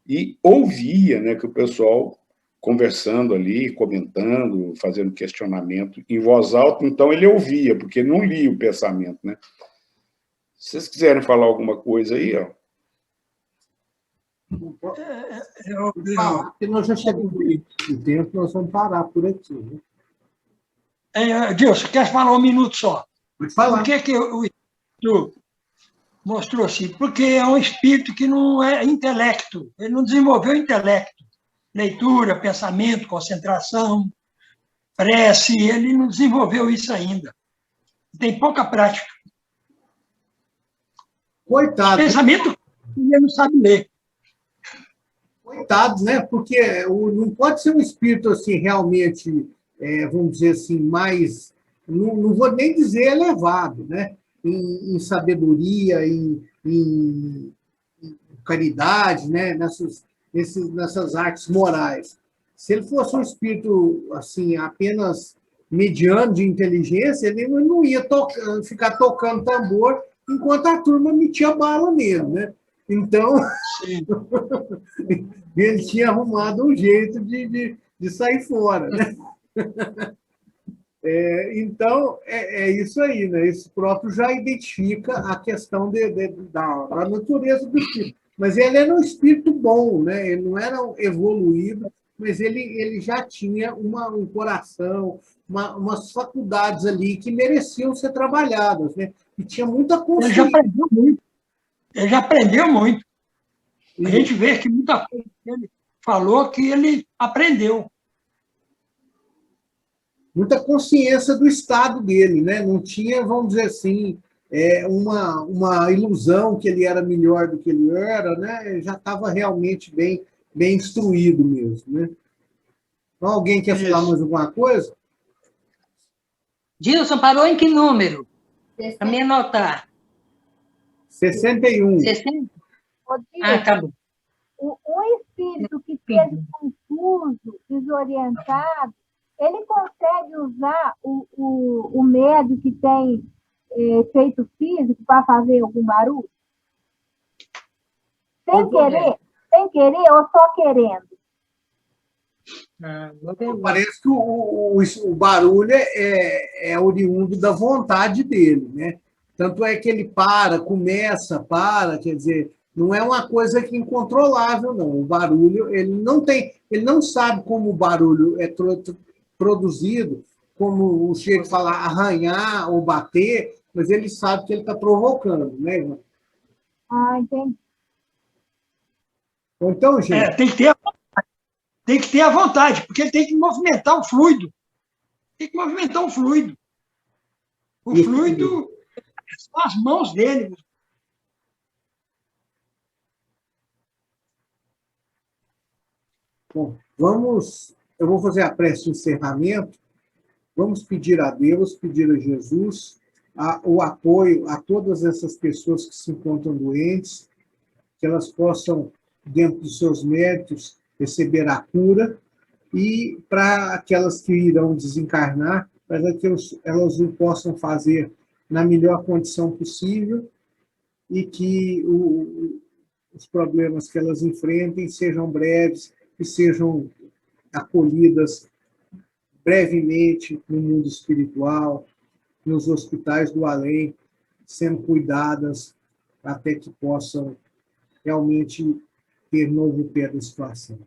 e ouvia, né, que o pessoal conversando ali, comentando, fazendo questionamento em voz alta, então ele ouvia, porque ele não lia o pensamento, né? Se vocês quiserem falar alguma coisa aí, ó. Porque nós já chegamos no tempo, nós vamos parar por aqui. Né? Dilson, quer falar um minuto só? Pode falar. Por que o Espírito mostrou assim? Porque é um espírito que não é intelecto, ele não desenvolveu intelecto. Leitura, pensamento, concentração, prece, ele não desenvolveu isso ainda. Tem pouca prática. Coitado. Pensamento, ele não sabe ler. Coitados, né? Porque não pode ser um espírito assim, realmente, vamos dizer assim, mais, não vou nem dizer elevado, né? Em sabedoria, em caridade, né? Nessas artes morais. Se ele fosse um espírito assim, apenas mediano de inteligência, ele não ia ficar tocando tambor enquanto a turma metia bala nele, né? Então, ele tinha arrumado um jeito de sair fora, né? Então, é isso aí, né? Esse próprio já identifica a questão da natureza do espírito. Mas ele era um espírito bom, né? Ele não era evoluído, mas ele já tinha um coração, umas faculdades ali que mereciam ser trabalhadas, né? e tinha muita Ele consciência. já aprendeu muito. Ele já aprendeu muito. A gente vê que muita coisa que ele falou que ele aprendeu. Muita consciência do estado dele, né? Não tinha, vamos dizer assim, uma ilusão que ele era melhor do que ele era, né? Ele já estava realmente bem instruído mesmo, né? Então, alguém quer falar mais alguma coisa? Dilson, parou em que número? Para me anotar. 61. 60? Rodrigo, Ah, tá bom. um espírito que esteja confuso, desorientado, ele consegue usar o médio que tem efeito físico para fazer algum barulho? Sem querer ou só querendo? Parece que o barulho é oriundo da vontade dele, né? Tanto é que ele começa, quer dizer, não é uma coisa que incontrolável, não. O barulho, ele não sabe como o barulho é produzido, como o jeito falar arranhar ou bater, mas ele sabe que ele está provocando, né, irmão? Ah, entendi. Então, gente... Tem que ter a vontade, porque ele tem que movimentar o fluido. Tem que movimentar o fluido. O fluido são as mãos dele. Bom, eu vou fazer a prece de encerramento. Vamos pedir a Deus, pedir a Jesus o apoio a todas essas pessoas que se encontram doentes, que elas possam, dentro dos seus méritos, receber a cura, e para aquelas que irão desencarnar, para que elas o possam fazer na melhor condição possível e que os problemas que elas enfrentem sejam breves e sejam acolhidas brevemente no mundo espiritual, nos hospitais do além, sendo cuidadas até que possam realmente ter novo pé da situação.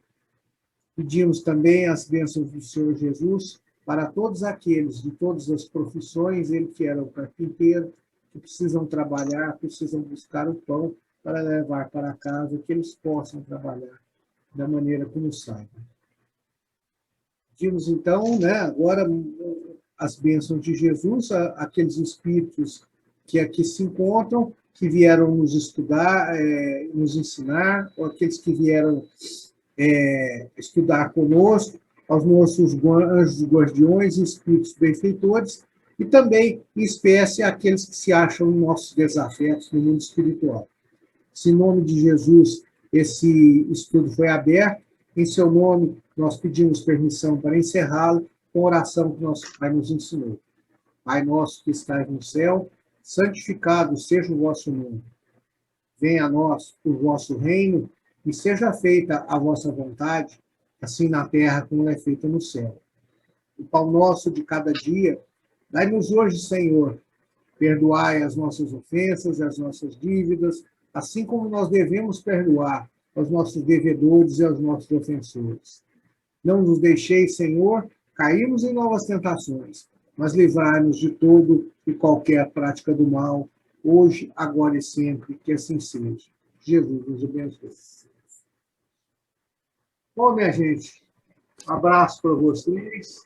Pedimos também as bênçãos do Senhor Jesus para todos aqueles de todas as profissões, ele que era o carpinteiro, que precisam trabalhar, precisam buscar o pão para levar para casa, que eles possam trabalhar da maneira como saibam. Pedimos, então, agora as bênçãos de Jesus, aqueles espíritos que aqui se encontram, que vieram nos estudar, nos ensinar, ou aqueles que vieram estudar conosco, aos nossos anjos guardiões e espíritos benfeitores, e também, em espécie, aqueles que se acham nossos desafetos no mundo espiritual. Se em nome de Jesus esse estudo foi aberto, em seu nome nós pedimos permissão para encerrá-lo com a oração que nosso Pai nos ensinou. Pai nosso que estais no céu, santificado seja o vosso nome. Venha a nós o vosso reino e seja feita a vossa vontade, assim na terra como é feita no céu. O pão nosso de cada dia, dai-nos hoje, Senhor. Perdoai as nossas ofensas e as nossas dívidas, assim como nós devemos perdoar aos nossos devedores e aos nossos ofensores. Não nos deixeis, Senhor, cairmos em novas tentações, mas livrai-nos de todo e qualquer prática do mal, hoje, agora e sempre, que assim seja. Jesus nos abençoe. Bom, minha gente, um abraço para vocês.